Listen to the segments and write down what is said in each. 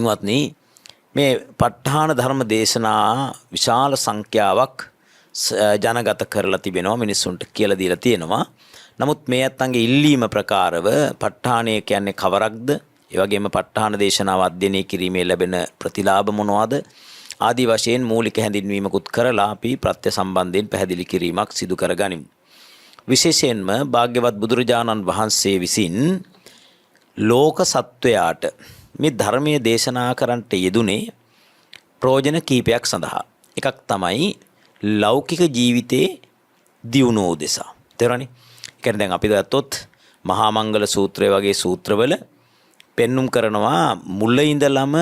පින්වත්නි මේ ප ဋ ාණ ධර්ම දේශනා විශාල සංඛ්‍යාවක් ජනගත කරලා තිබෙනවා මිනිස්සුන්ට කියලා දීලා තියෙනවා. නමුත් මේ අත්ංගේ ඉල්ලීම ප්‍රකාරව ප ဋ ාණය කියන්නේ කවරක්ද? ඒ වගේම ප ဋ ාණ දේශනාව අධ්‍යයනය කිරීමේ ලැබෙන ප්‍රතිලාභ මොනවාද? ආදී වශයෙන් මූලික හැඳින්වීමකුත් කරලා අපි ප්‍රත්‍ය සම්බන්ධයෙන් පැහැදිලි කිරීමක් සිදු කරගනිමු. විශේෂයෙන්ම භාග්‍යවත් බුදුරජාණන් වහන්සේ විසින් ලෝක සත්වයාට මේ ධර්මයේ දේශනා කරන්නට යෙදුනේ ප්‍රයෝජන කීපයක් සඳහා. එකක් තමයි ලෞකික ජීවිතේ දියුණුව උදෙසා. තේරුණානේ? ඒ කියන්නේ දැන් අපි ගත්තොත් මහා මංගල සූත්‍රය වගේ සූත්‍රවල පෙන්눔 කරනවා මුල ඉඳලම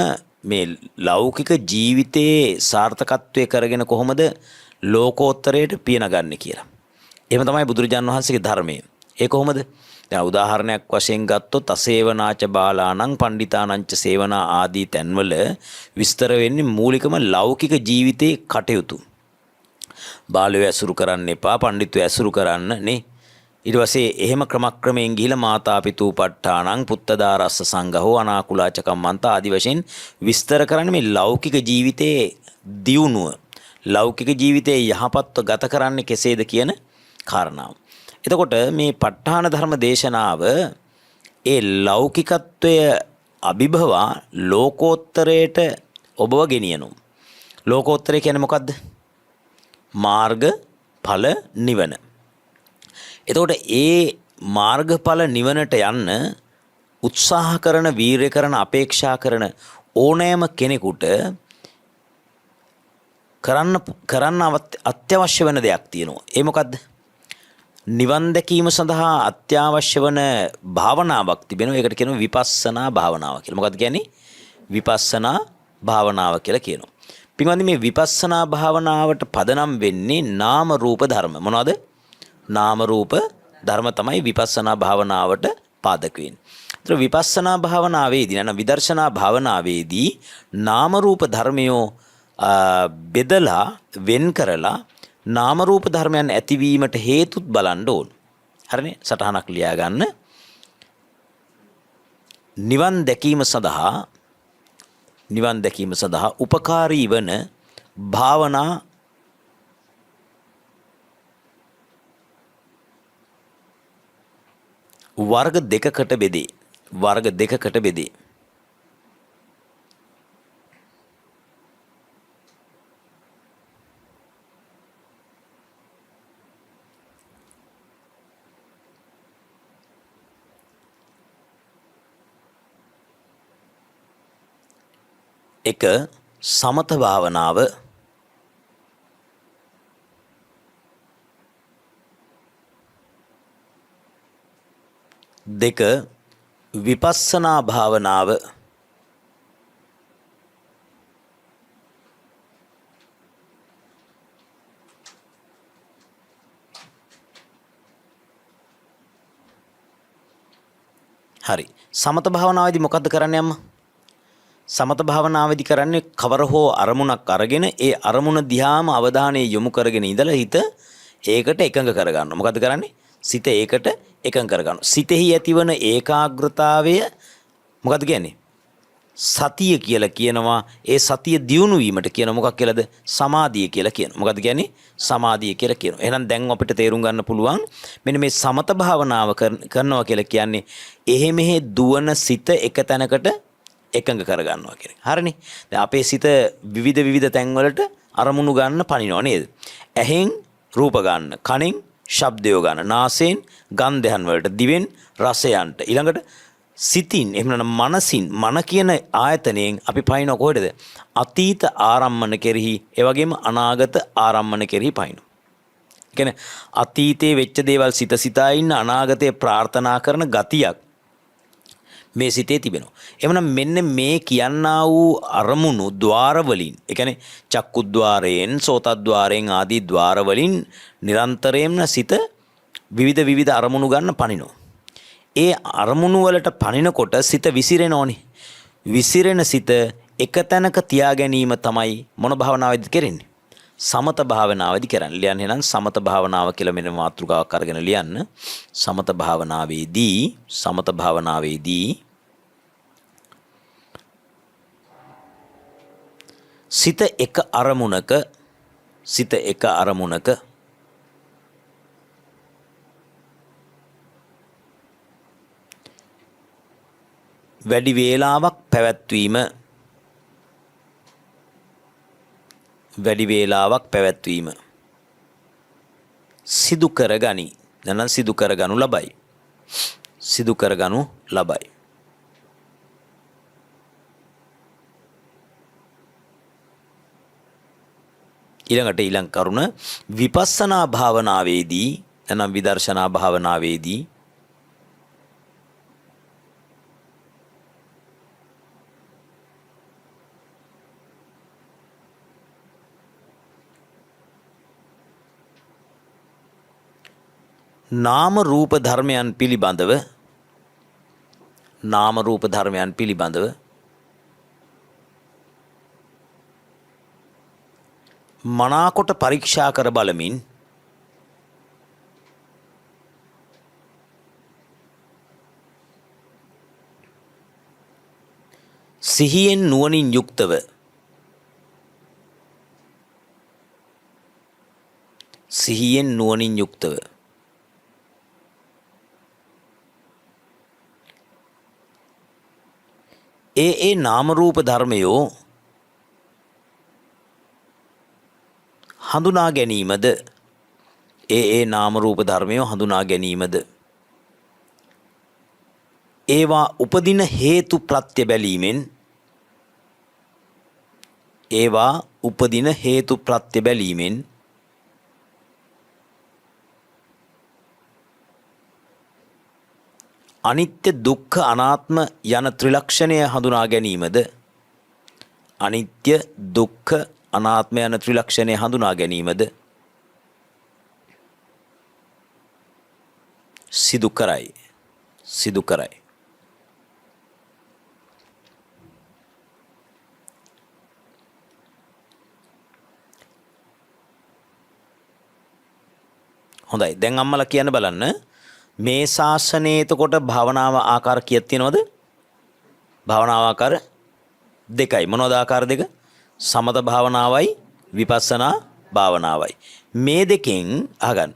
මේ ලෞකික ජීවිතයේ සාර්ථකත්වයේ කරගෙන කොහොමද ලෝකෝත්තරයට පියනගන්නේ කියලා. එහෙම තමයි බුදුරජාණන් වහන්සේගේ ධර්මය. ඒ කොහොමද? දැන් උදාහරණයක් වශයෙන් ගත්තොත් අසේවනාච බාලාණං පණ්ඩිතානංච සේවනා ආදී තැන්වල විස්තර වෙන්නේ මූලිකම ලෞකික ජීවිතයේ කටයුතු. බාලයෝ ඇසුරු කරන්න එපා, පණ්ඩිතයෝ ඇසුරු කරන්න නේ. ඊට පස්සේ එහෙම ක්‍රමක්‍රමයෙන් ගිහිලා මාතා පිතූ ප ဋ ාණං පුත්තදාරස්ස සංඝහෝ අනාකුලාච කම්මන්ත ආදී වශයෙන් විස්තර කරන්නේ මේ ලෞකික ජීවිතයේ දියුණුව. ලෞකික ජීවිතයේ යහපත්ව ගත කරන්නේ කෙසේද කියන කාරණාව. එතකොට මේ ප ဋ ාණ ධර්ම දේශනාව ඒ ලෞකිකත්වය අභිභවා ලෝකෝත්තරයට ඔබව ගෙනියනවා. ලෝකෝත්තරය කියන්නේ මොකද්ද? මාර්ග ඵල නිවන. එතකොට ඒ මාර්ගඵල නිවනට යන්න උත්සාහ කරන, වීරය කරන, අපේක්ෂා කරන ඕනෑම කෙනෙකුට කරන්න අත්‍යවශ්‍ය වෙන දෙයක් තියෙනවා. ඒ මොකද්ද? නිවන් දැකීම සඳහා අත්‍යවශ්‍ය වන භාවනාවක් තිබෙනවා. ඒකට කියනවා විපස්සනා භාවනාව කියලා. මොකද්ද කියන්නේ? විපස්සනා භාවනාව කියලා කියනවා. පින්වත්නි මේ විපස්සනා භාවනාවට පදනම් වෙන්නේ නාම රූප ධර්ම. මොනවද? නාම රූප ධර්ම තමයි විපස්සනා භාවනාවට පාදක වෙන්නේ. ඒතර විපස්සනා භාවනාවේදී නැත්නම් විදර්ශනා භාවනාවේදී නාම රූප ධර්මයෝ බෙදලා වෙන් කරලා නාම රූප ධර්මයන් ඇතිවීමට හේතුත් බලන්න ඕන. හරිනේ? සටහනක් ලියා ගන්න. නිවන් දැකීම සඳහා උපකාරී වන භාවනා වර්ග දෙකකට බෙදේ. එක සමත භාවනාව, දෙක විපස්සනා භාවනාව, හරි. සමත භාවනාවේදී මොකද්ද කරන්නේ අම්මා? සමත භාවනාවේදී කරන්නේ කවර හෝ අරමුණක් අරගෙන ඒ අරමුණ දිහාම අවධානය යොමු කරගෙන ඉඳලා හිත ඒකට එකඟ කරගන්නවා. මොකද්ද කරන්නේ? සිත ඒකට එකඟ කරගන්නවා. සිතෙහි ඇතිවන ඒකාග්‍රතාවය මොකද්ද කියන්නේ? සතිය කියලා කියනවා. ඒ සතිය දියුණු වීමට කියන මොකක් කියලාද? සමාධිය කියලා කියනවා. මොකද්ද කියන්නේ? සමාධිය කියලා කියනවා. එහෙනම් දැන් අපිට තේරුම් ගන්න පුළුවන් මෙන්න මේ සමත භාවනාව කරනවා කියලා කියන්නේ එහෙ මෙහෙ දුවන සිත එක තැනකට එකඟ කරගන්නවා කියන්නේ. හරිනේ? දැන් අපේ සිත විවිධ තැන්වලට අරමුණු ගන්න පනිනව නේද? ඇහෙන් රූප ගන්න, කනෙන් ශබ්දය ගන්න, නාසයෙන් ගන්ධයන් වලට, දිවෙන් රසයන්ට, ඊළඟට සිතින් එහෙම නැත්නම් මනසින්, මන කියන ආයතනයෙන් අපි පයින්න කොහෙද? අතීත ආරම්මන කෙරෙහි, ඒ වගේම අනාගත ආරම්මන කෙරෙහි පයින්න. ඒ කියන්නේ අතීතයේ වෙච්ච දේවල් සිතා ඉන්න, අනාගතයේ ප්‍රාර්ථනා කරන ගතියක් මේ සිතේ තිබෙනවා. එhmenan මෙන්න මේ කියනා වූ අරමුණු ద్వාර වලින්, ඒ කියන්නේ චක්කුද්්වාරයෙන්, සෝතද්්වාරයෙන් ආදී ద్వාර වලින් නිරන්තරයෙන්ම සිත විවිධ අරමුණු ගන්න පනිනවා. ඒ අරමුණු වලට පනිනකොට සිත විසිරෙනෝනේ. විසිරෙන සිත එක තැනක තියා ගැනීම තමයි මොන භාවනාවේදී කරන්නේ? සමත භාවනාවේදී කරන්නේ. ලියන්න එහෙනම් සමත භාවනාව කියලා මෙන්න මාතෘකාවක් අරගෙන ලියන්න. සමත භාවනාවේදී සිත එක අරමුණක වැඩි වේලාවක් පැවැත්වීම සිදු කරගනි. නැත්නම් සිදු කරගනු ලබයි. ඊළඟ කරුණ විපස්සනා භාවනාවේදී නැත්නම් විදර්ශනා භාවනාවේදී නාම රූප ධර්මයන් පිළිබඳව මනාකොට පරීක්ෂා කර බලමින් සිහියෙන් නුවණින් යුක්තව ඒ නාම රූප ධර්මයෝ හඳුනා ගැනීමද ඒවා උපදින හේතු ප්‍රත්‍ය බැලීමෙන් අනිත්‍ය දුක්ඛ අනාත්ම යන ත්‍රිලක්ෂණය හඳුනා ගැනීමද සිදු කරයි. හොඳයි. දැන් අම්මලා කියන්න බලන්න මේ ශාසනයේ එතකොට භාවනාව ආකාර කීයක් තියෙනවද? භාවනාව ආකාර දෙකයි. මොනවද ආකාර දෙක? සමත භාවනාවයි විපස්සනා භාවනාවයි. මේ දෙකෙන් අහගන්න.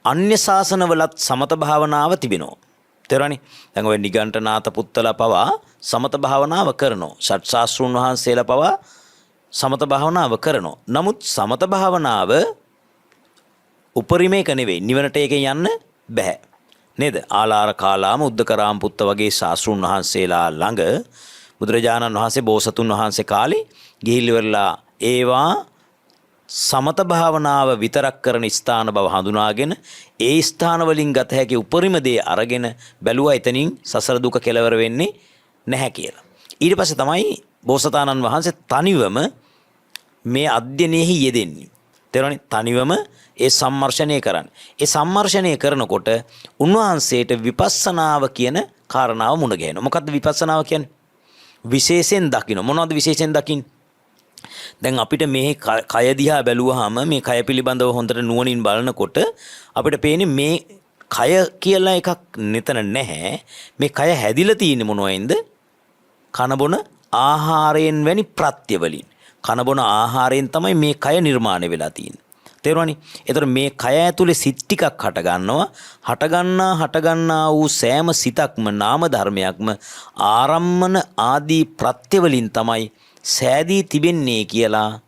අන්‍ය ශාසනවලත් සමත භාවනාව තිබෙනවා. තේරුණානේ? දැන් ඔය නිගණ්ඨනාත පුත්තලා පවා සමත භාවනාව කරනවා. ෂට් ශාස්ත්‍රුන් වහන්සේලා පවා සමත භාවනාව කරනවා. නමුත් සමත භාවනාව උපරිමයක නෙවෙයි. නිවනට ඒකෙන් යන්න බෑ. නේද? ආලාර කාලාම උද්දකරාම පුත්ත වගේ ශාස්ත්‍රුන් වහන්සේලා ළඟ බුදුරජාණන් වහන්සේ බෝසතුන් වහන්සේ කාලේ ගිහිල්ලා ඒවා සමත භාවනාව විතරක් කරන ස්ථාන බව හඳුනාගෙන ඒ ස්ථාන වලින් ගත හැකි උපරිම දේ අරගෙන බැලුවා එතනින් සසර දුක කෙලවර වෙන්නේ නැහැ කියලා. ඊට පස්සේ තමයි බෝසතාණන් වහන්සේ තනිවම මේ අධ්‍යයනයේ යෙදෙන්නේ. තේරුණානේ? තනිවම ඒ සම්මර්ෂණය කරන්නේ. ඒ සම්මර්ෂණය කරනකොට උන්වහන්සේට විපස්සනාව කියන කාරණාව මුණ ගැහෙනවා. මොකද්ද විපස්සනාව කියන්නේ? විශේෂයෙන් දකින්න. මොනවද විශේෂයෙන් දකින්න? දැන් අපිට මේ කය දිහා බැලුවාම මේ කය පිළිබඳව හොඳට නුවණින් බලනකොට අපිට පේන්නේ මේ කය කියලා එකක් මෙතන නැහැ. මේ කය හැදිලා තියෙන්නේ මොනවෙන්ද? කනබොන ආහාරයෙන් වැනි ප්‍රත්‍ය වලින්. කනබොන ආහාරයෙන් තමයි මේ කය නිර්මාණය වෙලා තියෙන්නේ. තේරුණානේ? එතකොට මේ කය ඇතුලේ සිත් ටිකක් හටගන්නා වූ සෑම සිතක්ම නාම ධර්මයක්ම ආරම්මන ආදී ප්‍රත්‍ය වලින් තමයි සෑදී තිබෙන්නේ කියලා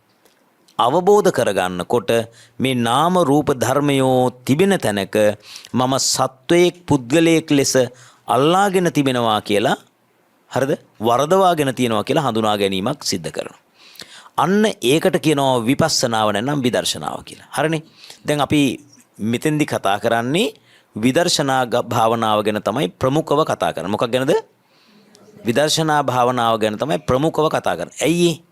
අවබෝධ කරගන්නකොට මේ නාම රූප ධර්මයෝ තිබෙන තැනක මම සත්වයේක් පුද්ගලයෙක් ලෙස අල්ලාගෙන තිබෙනවා කියලා හරිද? වරදවාගෙන තියනවා කියලා හඳුනා ගැනීමක් සිද්ධ කරනවා. අන්න ඒකට කියනවා විපස්සනාව නැත්නම් විදර්ශනාව කියලා. හරිනේ? දැන් අපි මෙතෙන්දි කතා කරන්නේ විදර්ශනා භාවනාව ගැන තමයි ප්‍රමුඛව කතා කරන්නේ. මොකක් ගැනද? විදර්ශනා භාවනාව ගැන තමයි ප්‍රමුඛව කතා කරන්නේ. ඇයි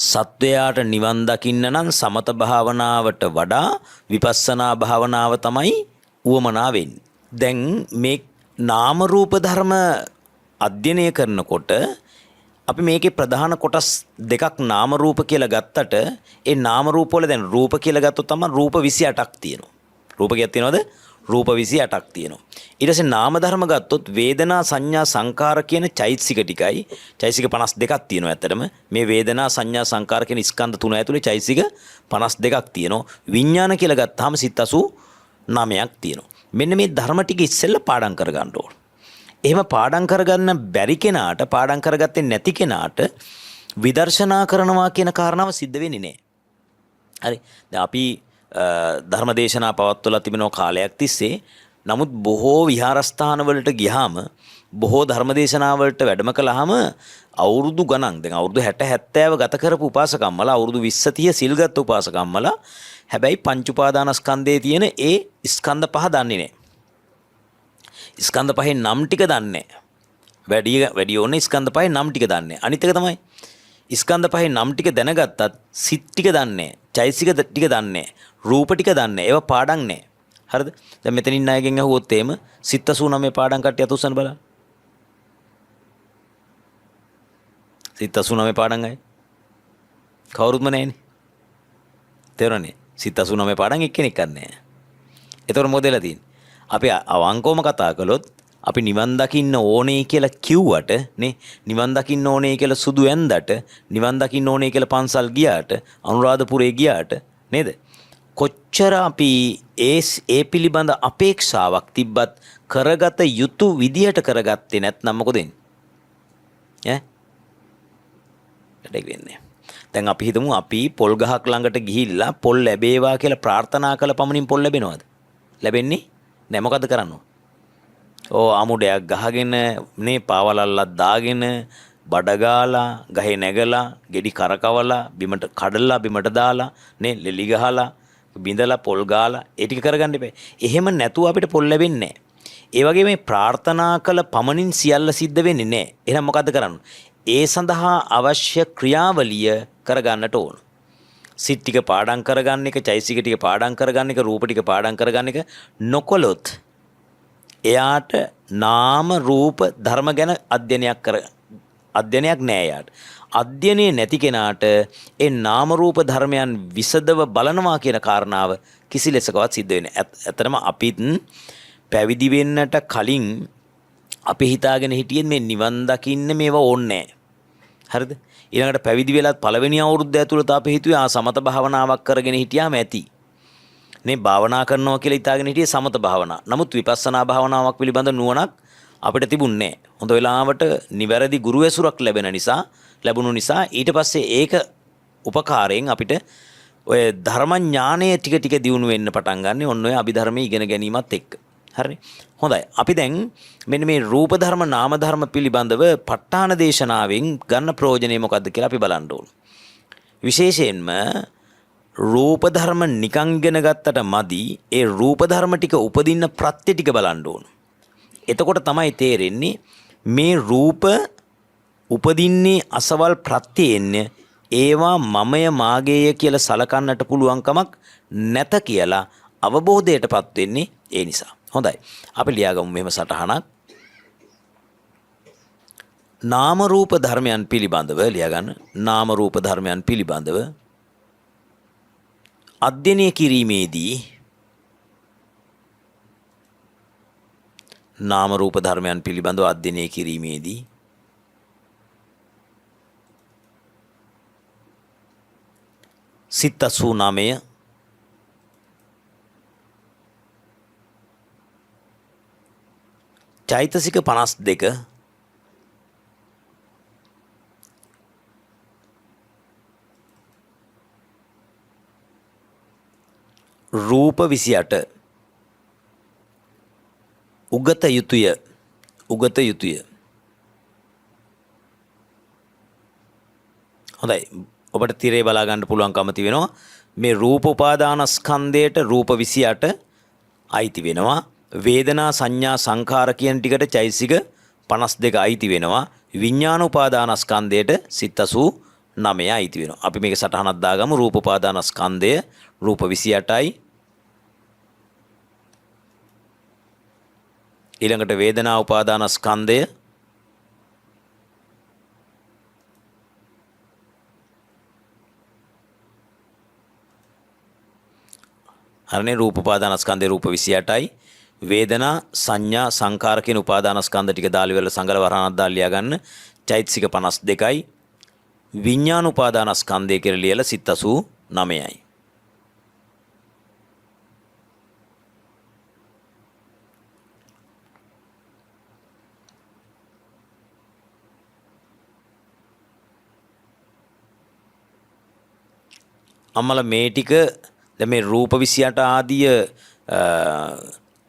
සත්වයාට නිවන් දකින්න නම් සමත භාවනාවට වඩා විපස්සනා භාවනාව තමයි උවමනා වෙන්නේ. දැන් මේ නාම රූප ධර්ම අධ්‍යයනය කරනකොට අපි මේකේ ප්‍රධාන කොටස් දෙකක් නාම රූප කියලා ගත්තට ඒ නාම රූප වල දැන් රූප කියලා ගත්තොත් තමයි රූප 28ක් තියෙනවා. රූප කීයක් තියෙනවද? රූප 28ක් තියෙනවා. ඊට පස්සේ නාම ධර්ම ගත්තොත් වේදනා සංඥා සංකාර කියන චෛතසික ටිකයි චෛතසික 52ක් තියෙනවා ඇත්තටම. මේ වේදනා සංඥා සංකාර කියන ස්කන්ධ තුන ඇතුලේ චෛතසික 52ක් තියෙනවා. විඥාන කියලා ගත්තාම සිත් 89ක් තියෙනවා. මෙන්න මේ ධර්ම ටික ඉස්සෙල්ලා පාඩම් කරගන්න ඕන. එහෙම පාඩම් කරගන්න බැරි කෙනාට පාඩම් කරගත්තේ නැති කෙනාට විදර්ශනා කරනවා කියන කාරණාව සිද්ධ වෙන්නේ නැහැ. හරි. දැන් අපි ධර්මදේශනා පවත්වලා තිබෙන කාලයක් තිස්සේ නමුත් බොහෝ විහාරස්ථාන වලට ගියාම බොහෝ ධර්මදේශනා වලට වැඩම කළාම අවුරුදු ගණන් දැන් අවුරුදු 60 70 ගත කරපු උපාසකම්මලා අවුරුදු 20 30 සිල් ගත්ත උපාසකම්මලා හැබැයි පංච උපාදානස්කන්ධයේ තියෙන ඒ ස්කන්ධ පහ දන්නේ නැහැ. ස්කන්ධ පහේ නම් ටික දන්නේ නැහැ. වැඩි ඕනේ ස්කන්ධ පහේ නම් ටික දන්නේ. අනිත් එක තමයි ස්කන්ධ පහේ නම් ටික දැනගත්තත් සිත් ටික දන්නේ, චෛතසික ටික දන්නේ, රූප ටික දන්නේ. ඒවා පාඩම් නැහැ. හරිද? දැන් මෙතනින් අයගෙන් අහුවොත් එහෙම සිත් 89 පාඩම් කට්ටිය අතුස්සන්න බලන්න. සිත් 89 පාඩම් අය. කවුරුත්ම නැහැනේ. තේරුණානේ? සිත් 89 පාඩම් එක්කෙනෙක් කරන්නේ නැහැ. ඒතකොට මොකද වෙලා තියෙන්නේ? අපි අවංකවම කතා කළොත් අපි නිවන් දකින්න ඕනේ කියලා කිව්වට නේ නිවන් දකින්න ඕනේ කියලා සුදු ඇඳට නිවන් දකින්න ඕනේ කියලා පන්සල් ගියාට අනුරාධපුරේ ගියාට නේද කොච්චර අපි ඒ පිළිබඳ අපේක්ෂාවක් තිබ්බත් කරගත යුතු විදියට කරගත්තේ නැත්නම් මොකද වෙන්නේ ඈ දැන් අපි හිතමු අපි පොල් ගහක් ළඟට ගිහිල්ලා පොල් ලැබේවා කියලා ප්‍රාර්ථනා කළ පමණින් පොල් ලැබෙනවද ලැබෙන්නේ නැහැ මොකද කරන්නේ අමුඩයක් ගහගෙන නේ පාවලල්ලක් දාගෙන බඩ ගාලා ගහේ නැගලා ගෙඩි කරකවලා බිමට කඩලා බිමට දාලා නේ ලෙලි ගහලා බිඳලා පොල් ගාලා ඒ ටික කරගන්න එපා. එහෙම නැතුව අපිට පොල් ලැබෙන්නේ නැහැ. ඒ වගේ මේ ප්‍රාර්ථනා කළ පමණින් සියල්ල සිද්ධ වෙන්නේ නැහැ. එහෙනම් මොකද්ද කරන්නේ? ඒ සඳහා අවශ්‍ය ක්‍රියාවලිය කරගන්නට ඕන. සිත් ටික පාඩම් කරගන්න එක, චෛසික ටික පාඩම් කරගන්න එක, රූප ටික පාඩම් කරගන්න එක නොකොලොත් එයාට නාම රූප ධර්ම ගැන අධ්‍යයනයක් නෑ යාට. අධ්‍යයනයේ නැති කෙනාට ඒ නාම රූප ධර්මයන් විසදව බලනවා කියන කාරණාව කිසි ලෙසකවත් සිද්ධ වෙන්නේ නැහැ. ඇත්තටම අපිත් පැවිදි වෙන්නට කලින් අපි හිතාගෙන හිටියේ මේ නිවන් දකින්න මේව ඕනේ නැහැ. හරිද? ඊළඟට පැවිදි වෙලත් පළවෙනි අවුරුද්ද ඇතුළත අපි හිතුවේ සමත භාවනාවක් කරගෙන හිටියාම ඇති. නේ භාවනා කරනවා කියලා හිතාගෙන හිටියේ සමත භාවනා. නමුත් විපස්සනා භාවනාවක් පිළිබඳ නුවණක් අපිට තිබුණේ නැහැ. හොඳ වෙලාවට නිවැරදි ගුරු ඇසුරක් ලැබුණු නිසා ඊට පස්සේ ඒක උපකාරයෙන් අපිට ඔය ධර්ම ඥානය ටික ටික දියුණු වෙන්න පටන් ගන්න. ඔන්න ඔය අභිධර්මයේ ඉගෙන ගැනීමත් එක්ක. හරි. හොඳයි. අපි දැන් මෙන්න මේ රූප ධර්ම නාම ධර්ම පිළිබඳව ප ဋ ාණ දේශනාවෙන් ගන්න ප්‍රයෝජනෙ මොකද්ද කියලා අපි බලන්න ඕන. විශේෂයෙන්ම රූප ධර්ම නිකන් ඉගෙන ගත්තට මදි ඒ රූප ධර්ම ටික උපදින්න ප්‍රත්‍ය ටික බලන්න ඕන. එතකොට තමයි තේරෙන්නේ මේ රූප උපදින්නේ අසවල් ප්‍රත්‍යයෙන් ඒවා මමය මාගේය කියලා සලකන්නට පුළුවන් කමක් නැත කියලා අවබෝධයටපත් වෙන්නේ ඒ නිසා. හොඳයි. අපි ලියාගමු මෙහෙම සටහනක්. නාම රූප ධර්මයන් පිළිබඳව ලියාගන්න. නාම රූප ධර්මයන් පිළිබඳව අධ්‍යයනය කිරීමේදී නාම රූප ධර්මයන් පිළිබඳව අධ්‍යයනය කිරීමේදී සිත් 89 චෛතසික 52 රූප 28 උගත යුතුය හොඳයි ඔබට තිරේ බලා ගන්න පුළුවන්කම තියෙනවා මේ රූප උපාදානස්කන්ධයට රූප 28 අයිති වෙනවා වේදනා සංඥා සංඛාර කියන ටිකට චෛසික 52 අයිති වෙනවා විඥාන උපාදානස්කන්ධයට සිත් 89 අයිති වෙනවා අපි මේක සටහනක් දාගමු රූප උපාදානස්කන්ධය රූප 28යි ඊළඟට වේදනා උපාදානස්කන්ධය හරනේ රූප උපාදානස්කන්ධේ රූප 28යි වේදනා සංඥා සංකාර කියන උපාදානස්කන්ධ ටික දාලි වල සංගල වරහණක් දාලා ලියා ගන්න. චෛතසික 52යි. විඥාන උපාදානස්කන්ධය කියලා ලියලා සිත් 89යි. අම්මලා මේ ටික දැන් මේ රූප 28 ආදිය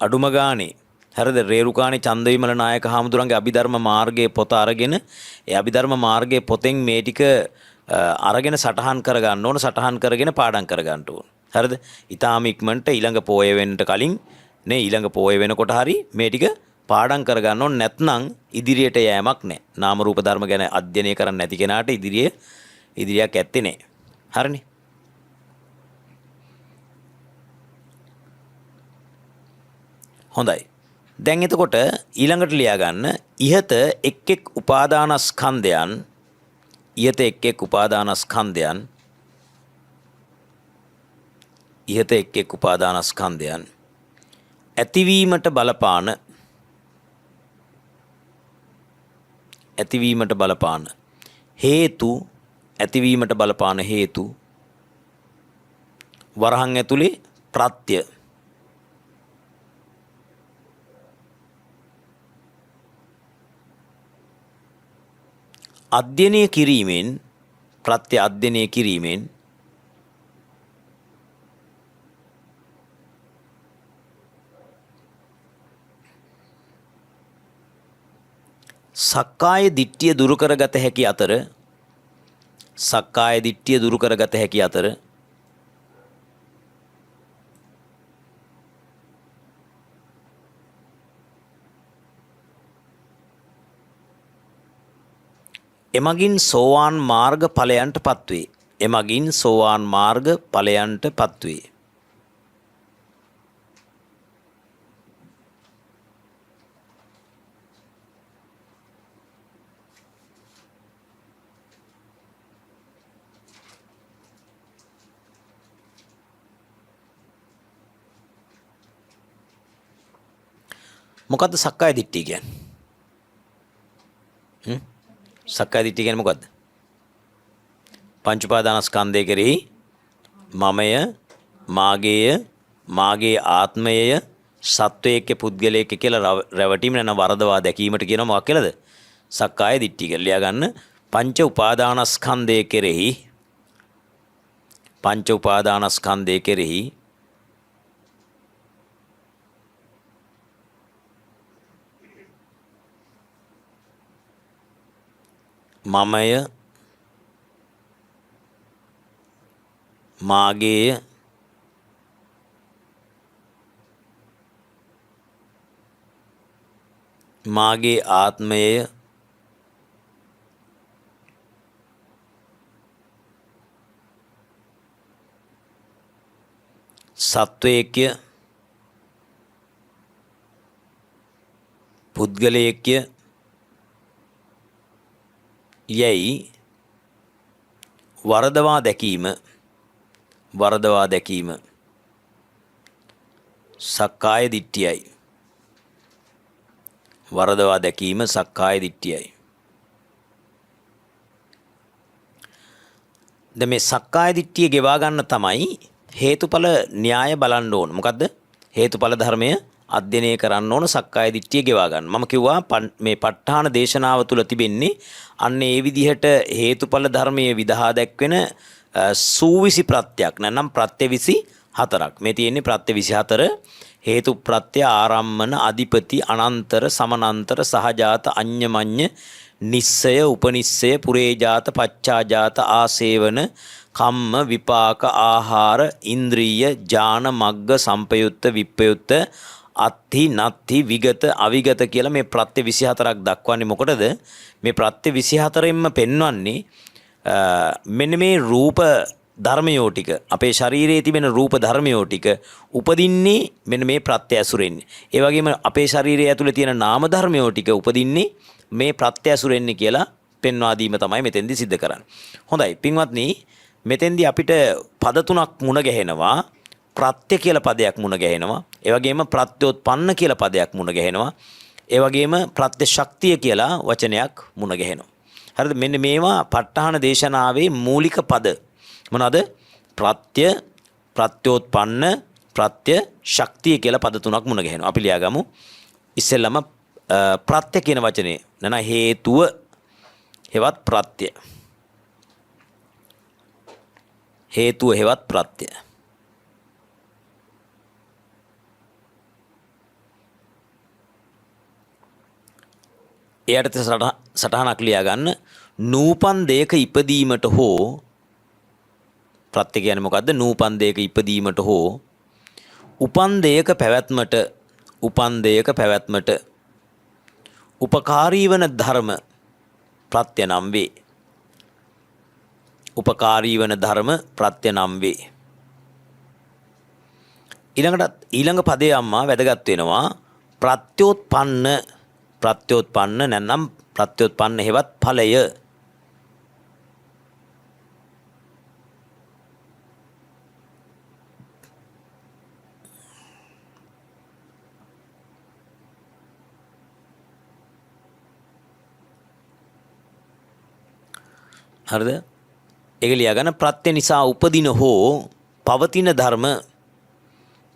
අඩුම ගානේ හරිද රේරුකාණේ චන්දවිමල නායක හාමුදුරන්ගේ අභිධර්ම මාර්ගයේ පොත අරගෙන ඒ අභිධර්ම මාර්ගයේ පොතෙන් මේ ටික අරගෙන සටහන් කර ගන්න ඕන සටහන් කරගෙන පාඩම් කර ගන්න ඕන හරිද ඊටාම ඉක්මනට ඊළඟ පෝය වෙන්නට කලින් නේ ඊළඟ පෝය වෙනකොට හරි මේ ටික පාඩම් කර ගන්න ඕන නැත්නම් ඉදිරියට යෑමක් නැහැ නාම රූප ධර්ම ගැන අධ්‍යයනය කරන්න නැති කෙනාට ඉදිරියක් ඇත්තේ නැහැ හරිනේ හොඳයි. දැන් එතකොට ඊළඟට ලියා ගන්න ඉහත එක් උපාදානස්කන්ධයන් ඇතිවීමට බලපාන හේතු වරහන් ඇතුලේ ප්‍රත්‍ය අධ්‍යයනය කිරීමෙන් සක්කාය දිට්ඨිය දුරු කරගත හැකි අතර එමගින් සෝවාන් මාර්ග ඵලයන්ට පත්වේ. මොකද්ද සක්කාය දිට්ඨිය කියන්නේ? සක්කාය දිට්ඨිය කියන්නේ මොකද්ද? පංච උපාදානස්කන්ධය කෙරෙහි මමය, මාගේ ආත්මයය, සත්වයේක පුද්ගලයේක කියලා රැවටීම නැත්නම් වරදවා දැකීමට කියනවා මොකක් කියලාද? සක්කාය දිට්ඨිය කියලා ලියා ගන්න. පංච උපාදානස්කන්ධය කෙරෙහි මමය මාගේය මාගේ ආත්මයය සත්වයේක්‍ය පුද්ගලයේක්‍ය යයි වරදවා දැකීම සක්කාය දිට්ඨියයි. දැන් මේ සක්කාය දිට්ඨිය ගෙවා ගන්න තමයි හේතුඵල න්‍යාය බලන්න ඕන. මොකද්ද? හේතුඵල ධර්මය අධ්‍යයනය කරන්න ඕන සක්කාය දිට්ඨිය ගෙවා ගන්න. මම කිව්වා මේ ප ဋ ාණ දේශනාව තුළ තිබෙන්නේ අන්න ඒ විදිහට හේතුඵල ධර්මයේ විදහා දැක්වෙන සූවිසි ප්‍රත්‍යක් නැත්නම් ප්‍රත්‍ය 24ක්. මේ තියෙන්නේ ප්‍රත්‍ය 24 හේතු ප්‍රත්‍ය ආරම්මන අධිපති අනන්තර සමනන්තර සහජාත අඤ්ඤමඤ්ඤ නිස්සය උපනිස්සය පුරේජාත පච්චාජාත ආසේවන කම්ම විපාක ආහාර ඉන්ද්‍රිය ඥාන මග්ග සම්පයුත්ත විප්පයුත්ත අත්ථි නත්ථි විගත අවිගත කියලා මේ ප්‍රත්‍ය 24ක් දක්වන්නේ මොකටද? මේ ප්‍රත්‍ය 24ෙන්ම පෙන්වන්නේ මෙන්න මේ රූප ධර්මයෝ ටික අපේ ශරීරයේ තිබෙන රූප ධර්මයෝ ටික උපදින්නේ මෙන්න මේ ප්‍රත්‍ය ඇසුරෙන්. ඒ වගේම අපේ ශරීරය ඇතුලේ තියෙන නාම ධර්මයෝ ටික උපදින්නේ මේ ප්‍රත්‍ය ඇසුරෙන් කියලා පෙන්වා දීම තමයි මෙතෙන්දී සිද්ධ කරන්නේ. හොඳයි පින්වත්නි මෙතෙන්දී අපිට පද තුනක් මුණ ගැහෙනවා. ප්‍රත්‍ය කියලා පදයක් මුණ ගැහෙනවා. ඒ වගේම ප්‍රත්‍යෝත්පන්න කියලා පදයක් මුණ ගැහෙනවා. ඒ වගේම ප්‍රත්‍ය ශක්තිය කියලා වචනයක් මුණ ගැහෙනවා. හරිද? මෙන්න මේවා ප ဋ ාහන දේශනාවේ මූලික පද. මොනවාද? ප්‍රත්‍ය, ප්‍රත්‍යෝත්පන්න, ප්‍රත්‍ය ශක්තිය කියලා පද තුනක් මුණ ගැහෙනවා. අපි ලියාගමු. ඉස්සෙල්ලම ප්‍රත්‍ය කියන වචනේ නන හේතුව හෙවත් ප්‍රත්‍ය. හේතුව හෙවත් ප්‍රත්‍ය. එයට සටහනක් ලියා ගන්න. නූපන් දෙයක ඉපදීමට හෝ ප්‍රත්‍ය කියන්නේ මොකද්ද? නූපන් දෙයක ඉපදීමට හෝ උපන් දෙයක පැවැත්මට උපකාරී වන ධර්ම ප්‍රත්‍ය නම් වේ. උපකාරී වන ධර්ම ප්‍රත්‍ය නම් වේ. ඊළඟ පදේ අම්මා වැදගත් වෙනවා. ප්‍රත්‍යෝත්පන්න නැත්නම් ප්‍රත්‍යෝත්පන්න හේවත් ඵලය. හරිද? ඒක ලියා ගන්න. ප්‍රත්‍ය නිසා උපදින හෝ පවතින ධර්ම,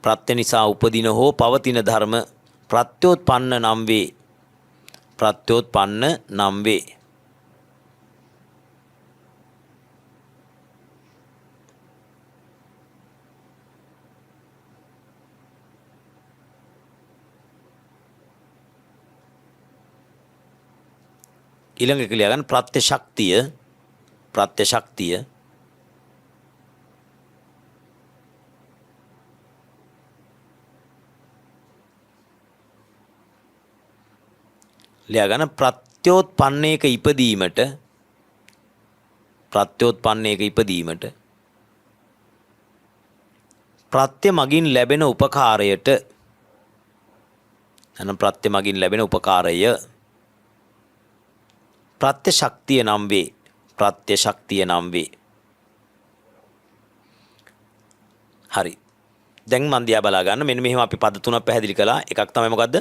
ප්‍රත්‍ය නිසා උපදින හෝ පවතින ධර්ම ප්‍රත්‍යෝත්පන්න නම් වේ. ප්‍රත්‍යෝත්පන්න නම් වේ. ඊළඟ එක ලියා ගන්න. ප්‍රත්‍ය ශක්තිය ලියා ගන්න. ප්‍රත්‍යෝත්පන්නයක ඉපදීමට ප්‍රත්‍ය මගින් ලැබෙන උපකාරයට ප්‍රත්‍ය මගින් ලැබෙන උපකාරය ප්‍රත්‍ය ශක්තිය නම් වේ. ප්‍රත්‍ය ශක්තිය නම් වේ. හරි. දැන් මන් දිහා බලා ගන්න. මෙන්න මෙහෙම අපි පද තුනක් පැහැදිලි කළා. එකක් තමයි මොකද්ද?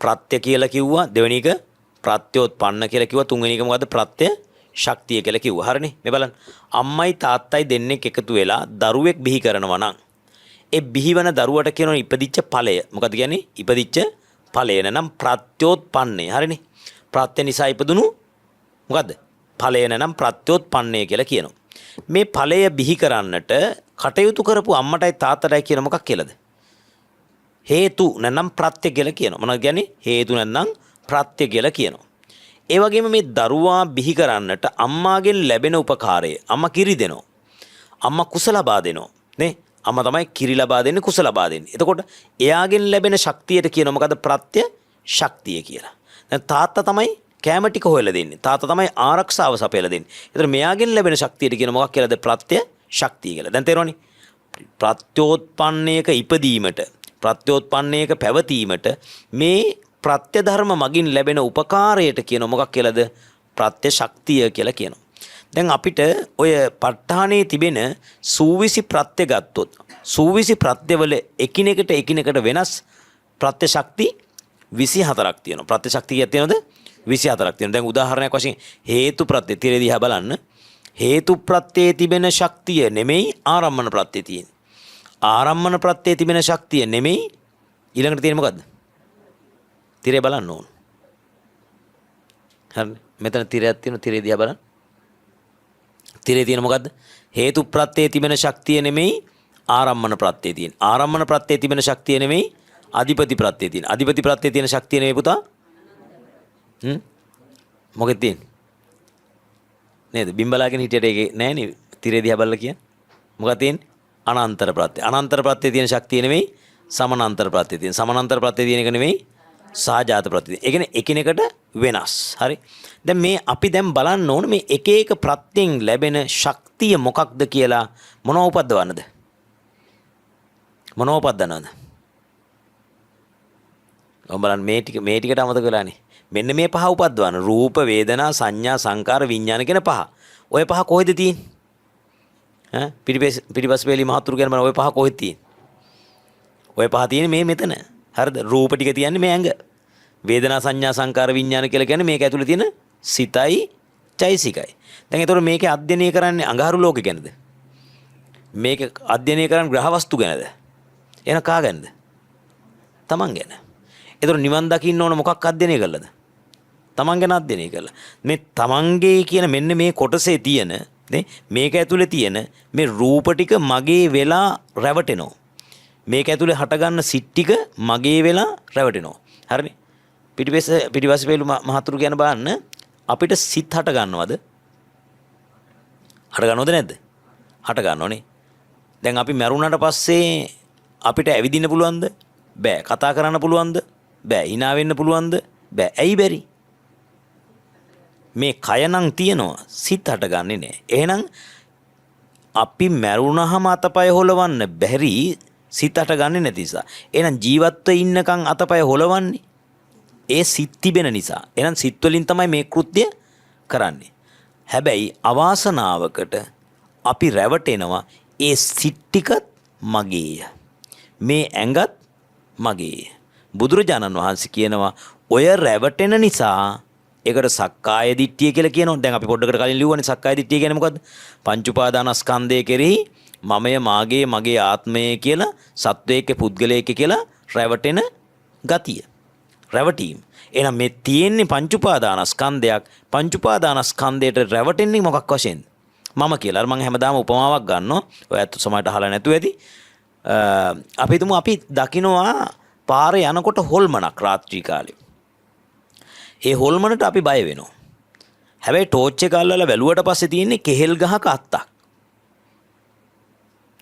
ප්‍රත්‍ය කියලා කිව්වා. දෙවෙනි එක ප්‍රත්‍යෝත්පන්න කියලා කිව්වා. තුන්වෙනි එක මොකද්ද? ප්‍රත්‍ය ශක්තිය කියලා කිව්වා. හරිනේ. මේ බලන්න. අම්මයි තාත්තයි දෙන්නෙක් එකතු වෙලා දරුවෙක් බිහි කරනවා නම් ඒ බිහිවන දරුවට කියනවා ඉපදිච්ච ඵලය. මොකද කියන්නේ? ඉපදිච්ච ඵලය නම් ප්‍රත්‍යෝත්පන්නේ. හරිනේ. ප්‍රත්‍ය නිසා ඉපදුණු මොකද්ද? ඵලය නම් ප්‍රත්‍යෝත්පන්නය කියලා කියනවා. මේ ඵලය බිහි කරන්නට කටයුතු කරපු අම්මටයි තාත්තටයි කියන මොකක් කියලාද? හේතු නැත්නම් ප්‍රත්‍ය කියලා කියනවා. මොනවද කියන්නේ? හේතු නැත්නම් ප්‍රත්‍ය කියලා කියනවා. ඒ වගේම මේ දරුවා බිහි කරන්නට අම්මාගෙන් ලැබෙන උපකාරය. අම්මා කිරි දෙනවා. අම්මා කුස ලබා දෙනවා. නේ? අම්මා තමයි කිරි ලබා දෙන්නේ, කුස ලබා දෙන්නේ. එතකොට එයාගෙන් ලැබෙන ශක්තියට කියනවා මොකද්ද? ප්‍රත්‍ය ශක්තිය කියලා. දැන් තාත්තා තමයි කැම ටික හොයලා දෙන්නේ. තාත්තා තමයි ආරක්ෂාව සපයලා දෙන්නේ. ඒතර මෙයාගෙන් ලැබෙන ශක්තියට කියන මොකක් කියලාද? ප්‍රත්‍ය ශක්තිය කියලා. දැන් තේරෙනවනේ? ප්‍රත්‍යෝත්පන්නයක ඉපදීමට, ප්‍රත්‍යෝත්පන්නයක පැවතීමට මේ ප්‍රත්‍ය ධර්ම මගින් ලැබෙන උපකාරයට කියන මොකක් කියලාද? ප්‍රත්‍ය ශක්තිය කියලා කියනවා. දැන් අපිට ඔය ප ဋ ාහනේ තිබෙන සූවිසි ප්‍රත්‍ය ගත්තොත් සූවිසි ප්‍රත්‍යවල එකිනෙකට වෙනස් ප්‍රත්‍ය ශක්ති 24ක් තියෙනවා. ප්‍රත්‍ය ශක්තිය කීයක් තියෙනවද? 24ක් තියෙනවා. දැන් උදාහරණයක් වශයෙන් හේතු ප්‍රත්‍ය තිරේ දිහා බලන්න. හේතු ප්‍රත්‍යයේ තිබෙන ශක්තිය නෙමෙයි ආරම්මන ප්‍රත්‍යයේ තියෙන්නේ. ආරම්මන ප්‍රත්‍යයේ තිබෙන ශක්තිය නෙමෙයි ඊළඟට තියෙන්නේ මොකද්ද? තිරේ බලන්න ඕන. හරි. මෙතන තිරයක් තියෙනවා. තිරේ දිහා බලන්න. තිරේ තියෙන මොකද්ද? හේතු ප්‍රත්‍යයේ තිබෙන ශක්තිය නෙමෙයි ආරම්මන ප්‍රත්‍යයේ තියෙන. ආරම්මන ප්‍රත්‍යයේ තිබෙන ශක්තිය නෙමෙයි අධිපති ප්‍රත්‍යයේ තියෙන. අධිපති ප්‍රත්‍යයේ තියෙන ශක්තිය නෙමෙයි පුතා. මොකෙද තියෙන්නේ? නේද? බිම්බලාගෙන හිටියට ඒක නෑ නේ. තිරේ දිහා බලලා කියන්නේ. මොකක්ද තියෙන්නේ? අනන්තර ප්‍රත්‍ය. අනන්තර ප්‍රත්‍යයේ තියෙන ශක්තිය නෙමෙයි සමානන්තර ප්‍රත්‍යයේ තියෙන. සමානන්තර ප්‍රත්‍යයේ තියෙන එක නෙමෙයි සහජාත ප්‍රත්‍යයේ. ඒ කියන්නේ එකිනෙකට වෙනස්. හරි. දැන් මේ අපි දැන් බලන්න ඕන මේ එක එක ප්‍රත්‍යයෙන් ලැබෙන ශක්තිය මොකක්ද කියලා මොනව උපද්දවන්නද? මොනව උපද්දනවද? ඔබ බලන්න මේ ටිකට අමතක වෙලානේ. මෙන්න මේ පහ උපද්දවන. රූප, වේදනා, සංඥා, සංකාර, විඥාන කියන පහ. ඔය පහ කොහෙද තියෙන්නේ? පිටිපස් වේලි මහතුරු කියන ඔය පහ කොහෙද තියෙන්නේ? ඔය පහ තියෙන්නේ මේ මෙතන. හරිද? රූප ටික තියන්නේ මේ ඇඟ. වේදනා සංඥා සංකාර විඥාන කියලා කියන්නේ මේක ඇතුලේ තියෙන සිතයි චෛසිකයි. දැන් ඒතකොට මේකේ අධ්‍යයනය කරන්නේ අඟහරු ලෝකෙ ගැනද? මේක අධ්‍යයනය කරන්නේ ග්‍රහ වස්තු ගැනද? එන කා ගැනද? තමන් ගැන. ඒතකොට නිවන් දකින්න ඕන මොකක් අධ්‍යයනය කළාද? තමන් ගැන අධ්‍යයනය කළා. මේ තමන්ගේ කියන මෙන්න මේ කොටසේ තියෙන නේ මේක ඇතුලේ තියෙන මේ රූප ටික මගේ වෙලා රැවටෙනවා. මේක ඇතුලේ හටගන්න සිත් ටික මගේ වෙලා රැවටෙනවා. හරිනේ? පිටිපස්ස වේලු මහතුරු කියන බලන්න අපිට සිත් හට ගන්නවද? හට ගන්නවද නැද්ද? හට ගන්නවනේ. දැන් අපි මැරුණාට පස්සේ අපිට ඇවිදින්න පුළුවන්ද? බෑ. කතා කරන්න පුළුවන්ද? බෑ. hina වෙන්න පුළුවන්ද? බෑ. ඇයි බැරි? මේ කය නම් තියනවා සිත් හටගන්නේ නැහැ. එහෙනම් අපි මැරුණාම අතපය හොලවන්න බැරි සිත් හටගන්නේ නැති නිසා. එහෙනම් ජීවත්ව ඉන්නකන් අතපය හොලවන්නේ ඒ සිත් තිබෙන නිසා. එහෙනම් සිත් වලින් තමයි මේ කෘත්‍ය කරන්නේ. හැබැයි අවාසනාවකට අපි රැවටෙනවා ඒ සිත් ටිකත් මගේය. මේ ඇඟත් මගේය. බුදුරජාණන් වහන්සේ කියනවා ඔය රැවටෙන නිසා ඒකට සක්කාය දිට්ඨිය කියලා කියනවා. දැන් අපි පොඩ්ඩකට කලින් ලිව්වනේ සක්කාය දිට්ඨිය කියන්නේ මොකද්ද? පංච උපාදානස්කන්ධය කෙරෙහි මමය මාගේ මගේ ආත්මය කියලා සත්වයක පුද්ගලයක කියලා රැවටෙන ගතිය. රැවටීම. එහෙනම් මේ තියෙන්නේ පංච උපාදානස්කන්ධයක්. පංච උපාදානස්කන්ධයට රැවටෙන්නේ මොකක් වශයෙන්ද? මම කියලා. මම හැමදාම උපමාවක් ගන්නවා. ඔය ඇත්ත සමහරට අහලා නැතුව ඇති. අපි හිතමු අපි දකිනවා පාරේ යනකොට හොල්මනක් රාත්‍රී කාලේ. ඒ හොල්මනට අපි බය වෙනවා. හැබැයි ටෝච් එක අල්ලලා බැලුවට පස්සේ තියෙන්නේ කෙහෙල් ගහක අත්තක්.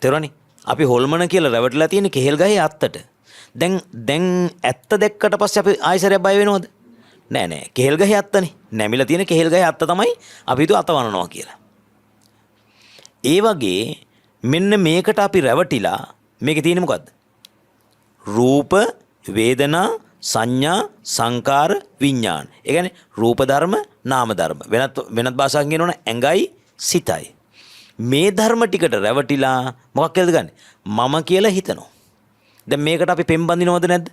තේරුණානේ? අපි හොල්මන කියලා රැවටලා තියෙන්නේ කෙහෙල් ගහේ අත්තට. දැන් ඇත්ත දැක්කට පස්සේ අපි ආයෙසරයක් බය වෙනවද? නෑ. කෙහෙල් ගහේ අත්තනේ. නැමිලා තියෙන කෙහෙල් ගහේ අත්ත තමයි අපි හිතුව අතවනනවා කියලා. ඒ වගේ මෙන්න මේකට අපි රැවටිලා මේකේ තියෙන්නේ මොකද්ද? රූප, වේදනා, සංඥා, සංකාර, විඥාන. ඒ කියන්නේ රූප ධර්ම, නාම ධර්ම. වෙනත් භාෂාවකින් කියනවනේ ඇඟයි සිතයි. මේ ධර්ම ටිකට රැවටිලා මොකක් කියලාද ගන්නෙ? මම කියලා හිතනවා. දැන් මේකට අපි පෙම් බඳිනවද නැද්ද?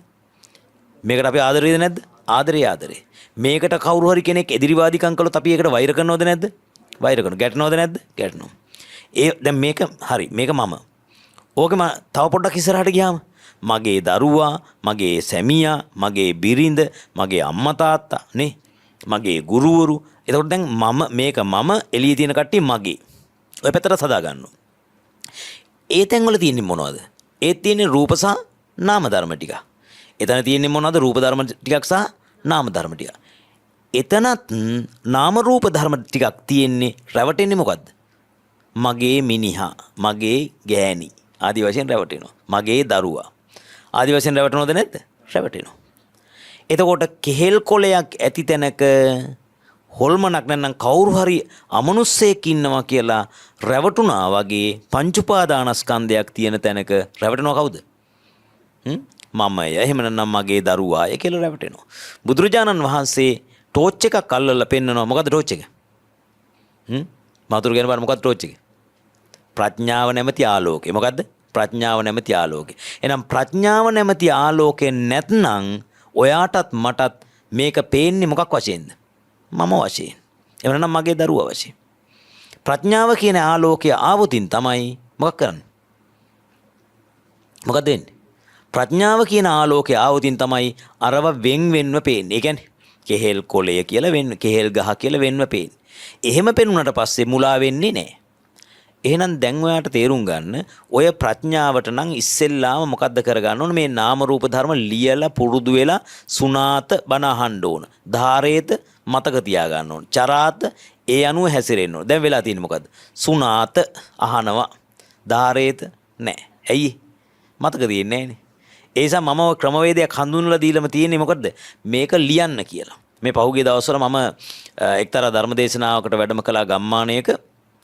මේකට අපි ආදරේද නැද්ද? ආදරේ. මේකට කවුරු හරි කෙනෙක් එදිරිවාදීකම් කළොත් අපි ඒකට වෛර කරනවද නැද්ද? වෛර කරනවා. ගැටෙනවද නැද්ද? ගැටෙනවා. දැන් මේක හරි. මේක මම. ඕකේ මම තව පොඩ්ඩක් ඉස්සරහට ගියාම මගේ දරුවා, මගේ සැමියා, මගේ බිරිඳ, මගේ අම්මා තාත්තා නේ, මගේ ගුරුවරු. එතකොට දැන් මේක මම එළියේ තියෙන කට්ටිය මගේ. ඔය පැත්තට සදා ගන්නවා. ඒ තැන් වල තියෙන්නේ මොනවද? ඒ තියෙන්නේ රූප සහ නාම ධර්ම ටික. එතන තියෙන්නේ මොනවද? රූප ධර්ම ටිකක් සහ නාම ධර්ම ටික. එතනත් නාම රූප ධර්ම ටිකක් තියෙන්නේ රැවටෙන්නේ මොකද්ද? මගේ මිනිහා, මගේ ගෑණි ආදි වශයෙන් රැවටෙනවා. මගේ දරුවා ආදි වශයෙන් රැවටෙනවද නැද්ද? රැවටෙනවා. එතකොට කෙහෙල් කොලයක් ඇති තැනක හොල්මනක් නැත්නම් කවුරු හරි අමනුස්සයෙක් ඉන්නවා කියලා රැවටුණා වගේ පංච උපාදානස්කන්ධයක් තියෙන තැනක රැවටෙනවා කවුද? මමය. එහෙම නැත්නම් මගේ දරුවාය කියලා රැවටෙනවා. බුදුරජාණන් වහන්සේ ටෝච් එකක් අල්ලලා පෙන්නනවා. මොකද්ද ටෝච් එක? මාතුරු කියන බාර මොකක්ද ටෝච් එක? ප්‍රඥාව නැමැති ආලෝකය. මොකද්ද? ප්‍රඥාව නැමැති ආලෝකය. එහෙනම් ප්‍රඥාව නැමැති ආලෝකය නැත්නම් ඔයාටත් මටත් මේක පේන්නේ මොකක් වශයෙන්ද? මම වශයෙන්. එහෙම නැත්නම් මගේ දරුවා වශයෙන්. ප්‍රඥාව කියන ආලෝකය ආවොතින් තමයි මොකක් කරන්නේ? මොකද වෙන්නේ? ප්‍රඥාව කියන ආලෝකය ආවොතින් තමයි අරව වෙන්වෙන්ව පේන්නේ. ඒ කියන්නේ කෙහෙල් කොළය කියලා කෙහෙල් ගහ කියලා වෙන්ව පේන්නේ. එහෙම පෙනුනට පස්සේ මුලා වෙන්නේ නැහැ. එහෙනම් දැන් ඔයාට තේරුම් ගන්න ඔය ප්‍රඥාවට නම් ඉස්සෙල්ලාම මොකද්ද කරගන්න ඕන? මේ නාම රූප ධර්ම ලියලා පුරුදු වෙලා සුණාත බණ අහන්න ඕන. ධාරේත මතක තියා ගන්න ඕන. චරාත ඒ අනුව හැසිරෙන්න ඕන. දැන් වෙලා තියෙන්නේ මොකද්ද? සුණාත අහනවා. ධාරේත නැහැ. ඇයි? මතක තියෙන්නේ නැහනේ. ඒ නිසා මම ඔය ක්‍රමවේදයක් හඳුන්වලා දීලම තියෙන්නේ මොකද්ද? මේක ලියන්න කියලා. මේ පහුගිය දවස්වල මම එක්තරා ධර්මදේශනාවකට වැඩම කළා ගම්මානයක.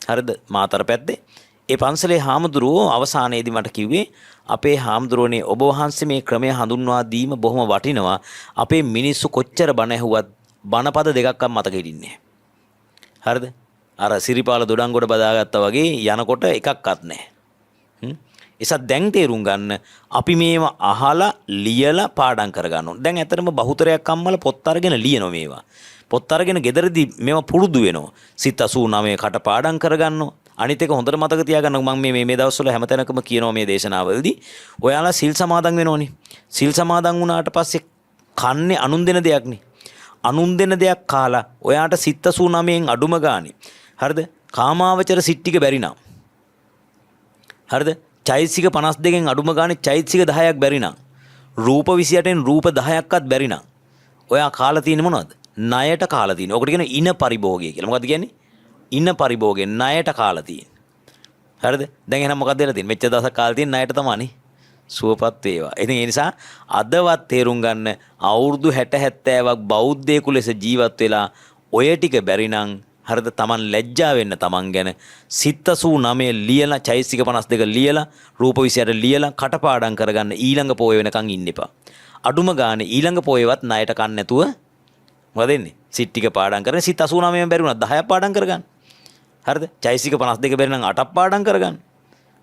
හරිද? මාතර පැත්තේ. ඒ පන්සලේ හාමුදුරුවෝ අවසානයේදී මට කිව්වේ අපේ හාමුදුරුවනේ ඔබ වහන්සේ මේ ක්‍රමය හඳුන්වා දීම බොහොම වටිනවා. අපේ මිනිස්සු කොච්චර බණ ඇහුවත් බණපද දෙකක්වත් මතක හිටින්නේ නැහැ. හරිද? අර සිරිපාල දොඩංගොඩ බදාගත්තා වගේ යනකොට එකක්වත් නැහැ. එසා දැන් තේරුම් ගන්න අපි මේවා අහලා ලියලා පාඩම් කරගන්න ඕන. දැන් ඇත්තටම බහුතරයක් අම්මලා පොත් අරගෙන ලියනවා මේවා. පොත් අරගෙන ගෙදරදී මේවා පුරුදු වෙනවා. සිත 89 කට පාඩම් කරගන්නවා. අනිත් එක හොඳට මතක තියාගන්න මම මේ දවස්වල හැමතැනකම කියනවා මේ දේශනාවලදී ඔයාලා සිල් සමාදන් වෙනෝනේ. සිල් සමාදන් වුණාට පස්සේ කන්නේ අනුන් දෙන දෙයක්නේ. අනුන් දෙන දෙයක් කාලා ඔයාට සිත 89න් අඩුම ගානේ. හරිද? කාමාවචර සිත් ටික බැරි නම්. හරිද? චෛතසික 52න් අඩුම ගානේ චෛතසික 10ක් බැරි නම්. රූප 28න් රූප 10ක්වත් බැරි නම්. ඔයා කාලා තියෙන්නේ මොනවද? ණයට කාලා තියෙන්නේ. ඔකට කියන ඉන පරිභෝගය කියලා. මොකද්ද කියන්නේ? ඉන පරිභෝගයෙන් ණයට කාලා තියෙන්නේ. හරිද? දැන් එහෙනම් මොකක්ද වෙලා තියෙන්නේ? මෙච්චර දවසක් කාලා තියෙන ණයට තමයිනේ. සුවපත් වේවා. ඉතින් ඒ නිසා අදවත් තේරුම් ගන්න අවුරුදු 60 70ක් බෞද්ධයෙකු ලෙස ජීවත් වෙලා ඔය ටික බැරි නම් හරිද? Taman ලැජ්ජා වෙන්න Taman ගැන සිත 89 ලියලා චෛතසික 52 ලියලා රූප 28 ලියලා කටපාඩම් කරගන්න ඊළඟ පොය වෙනකන් ඉන්න එපා. අඩුම ගානේ ඊළඟ පොයේවත් ණයට කන්න නැතුව මොකද වෙන්නේ? සිත් ටික පාඩම් කරගෙන සිත 89ම බැරි වුණා 10ක් පාඩම් කරගන්න. හරිද? චෛතසික 52 බැරි නම් 8ක් පාඩම් කරගන්න.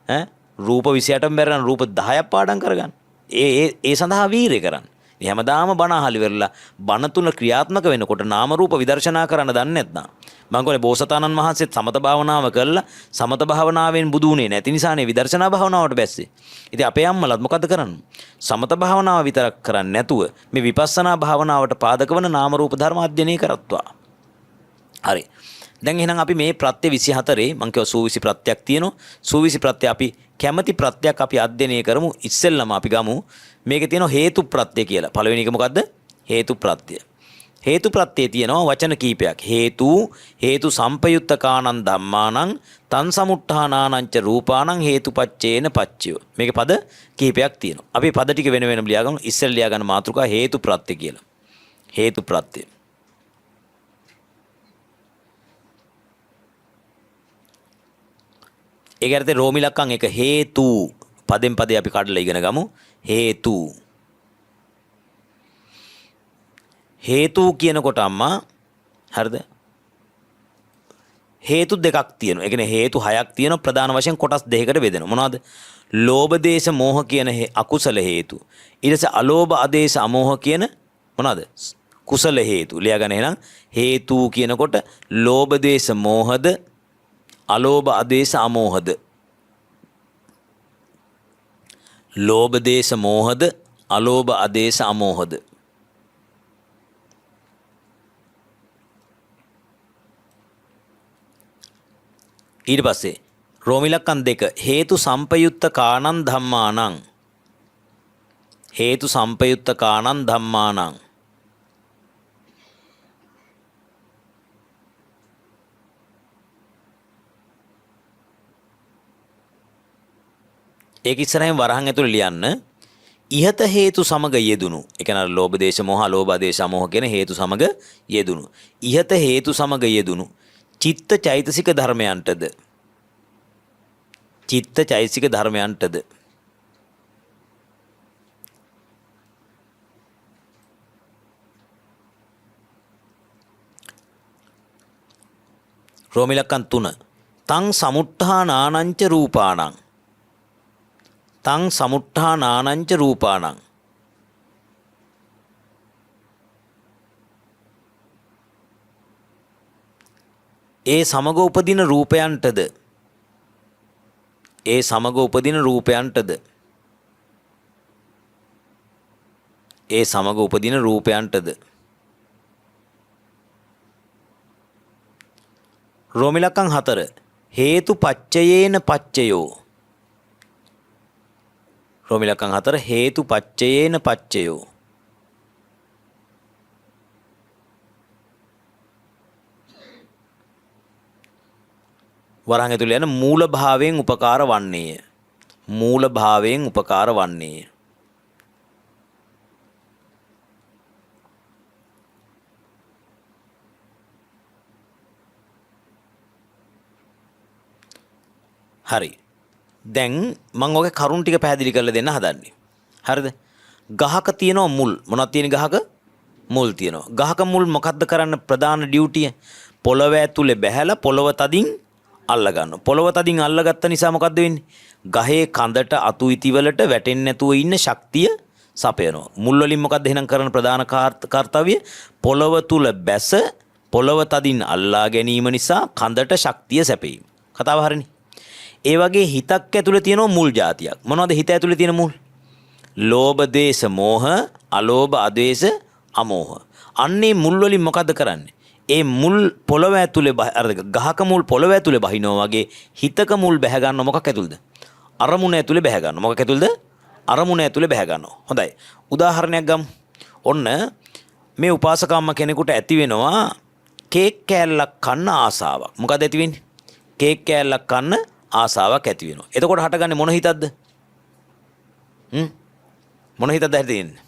ඈ රූප 28ම බැරි නම් රූප 10ක් පාඩම් කරගන්න. ඒ සඳහා වීරය කරන්න. මේ හැමදාම බණ අහලි වෙරලා බණ තුන ක්‍රියාත්මක වෙනකොට නාම රූප විදර්ශනා කරන්න දන්නේ නැත්නම් මම කියන්නේ බෝසතාණන් වහන්සේත් සමත භාවනාව කළා සමත භාවනාවෙන් බුදු වුණේ නැති නිසානේ විදර්ශනා භාවනාවට බැස්සේ. ඉතින් අපේ අම්මලාත් මොකද කරන්නේ? සමත භාවනාව විතරක් කරන්නේ නැතුව මේ විපස්සනා භාවනාවට පාදක වන නාම රූප ධර්ම අධ්‍යයනය කරත්වා. හරි. දැන් එහෙනම් අපි මේ ප්‍රත්‍ය 24 මම කියව සූවිසි ප්‍රත්‍යක් තියෙනවා. සූවිසි ප්‍රත්‍ය අපි කැමැති ප්‍රත්‍යක් අපි අධ්‍යයනය කරමු. ඉස්සෙල්ලම අපි ගමු මේකේ තියෙන හේතු ප්‍රත්‍ය කියලා. පළවෙනි එක මොකද්ද? හේතු ප්‍රත්‍ය. හේතු ප්‍රත්‍යයේ තියෙනවා වචන කීපයක්. හේතු සම්පයුත්තකානං ධම්මානං තං සමුට්ඨානානං ච රූපානං හේතුපච්චේන පච්චයෝ. මේකේ පද කීපයක් තියෙනවා. අපි පද ටික වෙන වෙනම ලියාගමු. ඉස්සෙල්ලා ලියා ගන්න මාතෘකා හේතු ප්‍රත්‍ය කියලා. හේතු ප්‍රත්‍ය. ඒක ඇරතේ රෝමි ලක්කම් එක හේතු පදෙන් පදේ අපි කඩලා ඉගෙන ගමු. හේතු කියනකොට අම්මා හරිද? හේතු දෙකක් තියෙනවා. ඒ කියන්නේ හේතු හයක් තියෙනවා ප්‍රධාන වශයෙන් කොටස් දෙකකට බෙදෙනවා. මොනවද? ලෝභ දේශ මෝහ කියන අකුසල හේතු. ඊට පස්සේ අලෝභ ආදේශ අමෝහ කියන මොනවද? කුසල හේතු. ලියා ගන්න එහෙනම් හේතු කියනකොට ලෝභ දේශ මෝහද අලෝභ ආදේශ අමෝහද. ලෝභ දේශ මෝහද අලෝභ ආදේශ අමෝහද. ඊට පස්සේ රෝමි ලක්කම් 2 හේතු සම්පයුත්ත කාණං ධම්මානං. හේතු සම්පයුත්ත කාණං ධම්මානං. ඒක ඉස්සරහින් වරහන් ඇතුළේ ලියන්න. ඉහත හේතු සමග යෙදුණු. ඒ කියන්නේ ලෝභ දේශ මොහ අලෝභ දේශ මොහ කියන හේතු සමග යෙදුණු. ඉහත හේතු සමග යෙදුණු. චිත්ත චෛතසික ධර්මයන්ටද. චිත්ත චෛතසික ධර්මයන්ටද. රෝමි ලක්කම් 3 තං සමුට්ඨානානංච රූපාණං. තං සමුට්ඨානානංච රූපාණං. ඒ සමග උපදින රූපයන්ටද. ඒ සමග උපදින රූපයන්ටද. ඒ සමග උපදින රූපයන්ටද. රෝමි ලක්කම් 4 හේතු පච්චයේන පච්චයෝ. රෝමි ලක්කම් 4 හේතු පච්චයේන පච්චයෝ. වරහන් ඇතුළේ යන මූල භාවයෙන් උපකාර වන්නේය. මූල භාවයෙන් උපකාර වන්නේය. හරි. දැන් මම ඔගේ කරුණ ටික පැහැදිලි කරලා දෙන්න හදන්නේ. හරිද? ගහක තියෙනවා මුල්. මොනවද තියෙන ගහක? මුල් තියෙනවා. ගහක මුල් මොකද්ද කරන්න ප්‍රධාන ඩියුටිය? පොළව ඇතුලේ බැහැලා පොළව තදින් අල්ල ගන්නවා. පොළව තදින් අල්ලගත්ත නිසා මොකද්ද වෙන්නේ? ගහේ කඳට අතු ඉති වලට වැටෙන්නේ නැතුව ඉන්න ශක්තිය සපයනවා. මුල් වලින් මොකක්ද එහෙනම් කරන ප්‍රධාන කාර්යය? පොළව තුල බැස පොළව තදින් අල්ලා ගැනීම නිසා කඳට ශක්තිය සැපීම. කතාව හරිනේ. ඒ වගේ හිතක් ඇතුලේ තියෙන මුල් જાතියක්. මොනවද හිත ඇතුලේ තියෙන මුල්? ලෝභ, දේශ, මෝහ, අලෝභ, අද්වේෂ, අමෝහ. අන්නේ මුල් වලින් මොකද්ද කරන්නේ? ඒ මුල් පොළව ඇතුලේ ගහක මුල් පොළව ඇතුලේ බහිනවා වගේ හිතක මුල් බැහැ ගන්න මොකක් ඇතුළද? අරමුණ ඇතුලේ බැහැ ගන්න. මොකක් ඇතුළද? අරමුණ ඇතුලේ බැහැ ගන්නවා. හොඳයි. උදාහරණයක් ගමු. ඔන්න මේ උපාසකම්ම කෙනෙකුට ඇති වෙනවා කේක් කෑල්ලක් කන්න ආසාවක්. මොකද ඇති වෙන්නේ? කේක් කෑල්ලක් කන්න ආසාවක් ඇති වෙනවා. එතකොට හටගන්නේ මොන හිතක්ද? මොන හිතක්ද ඇතිවෙන්නේ?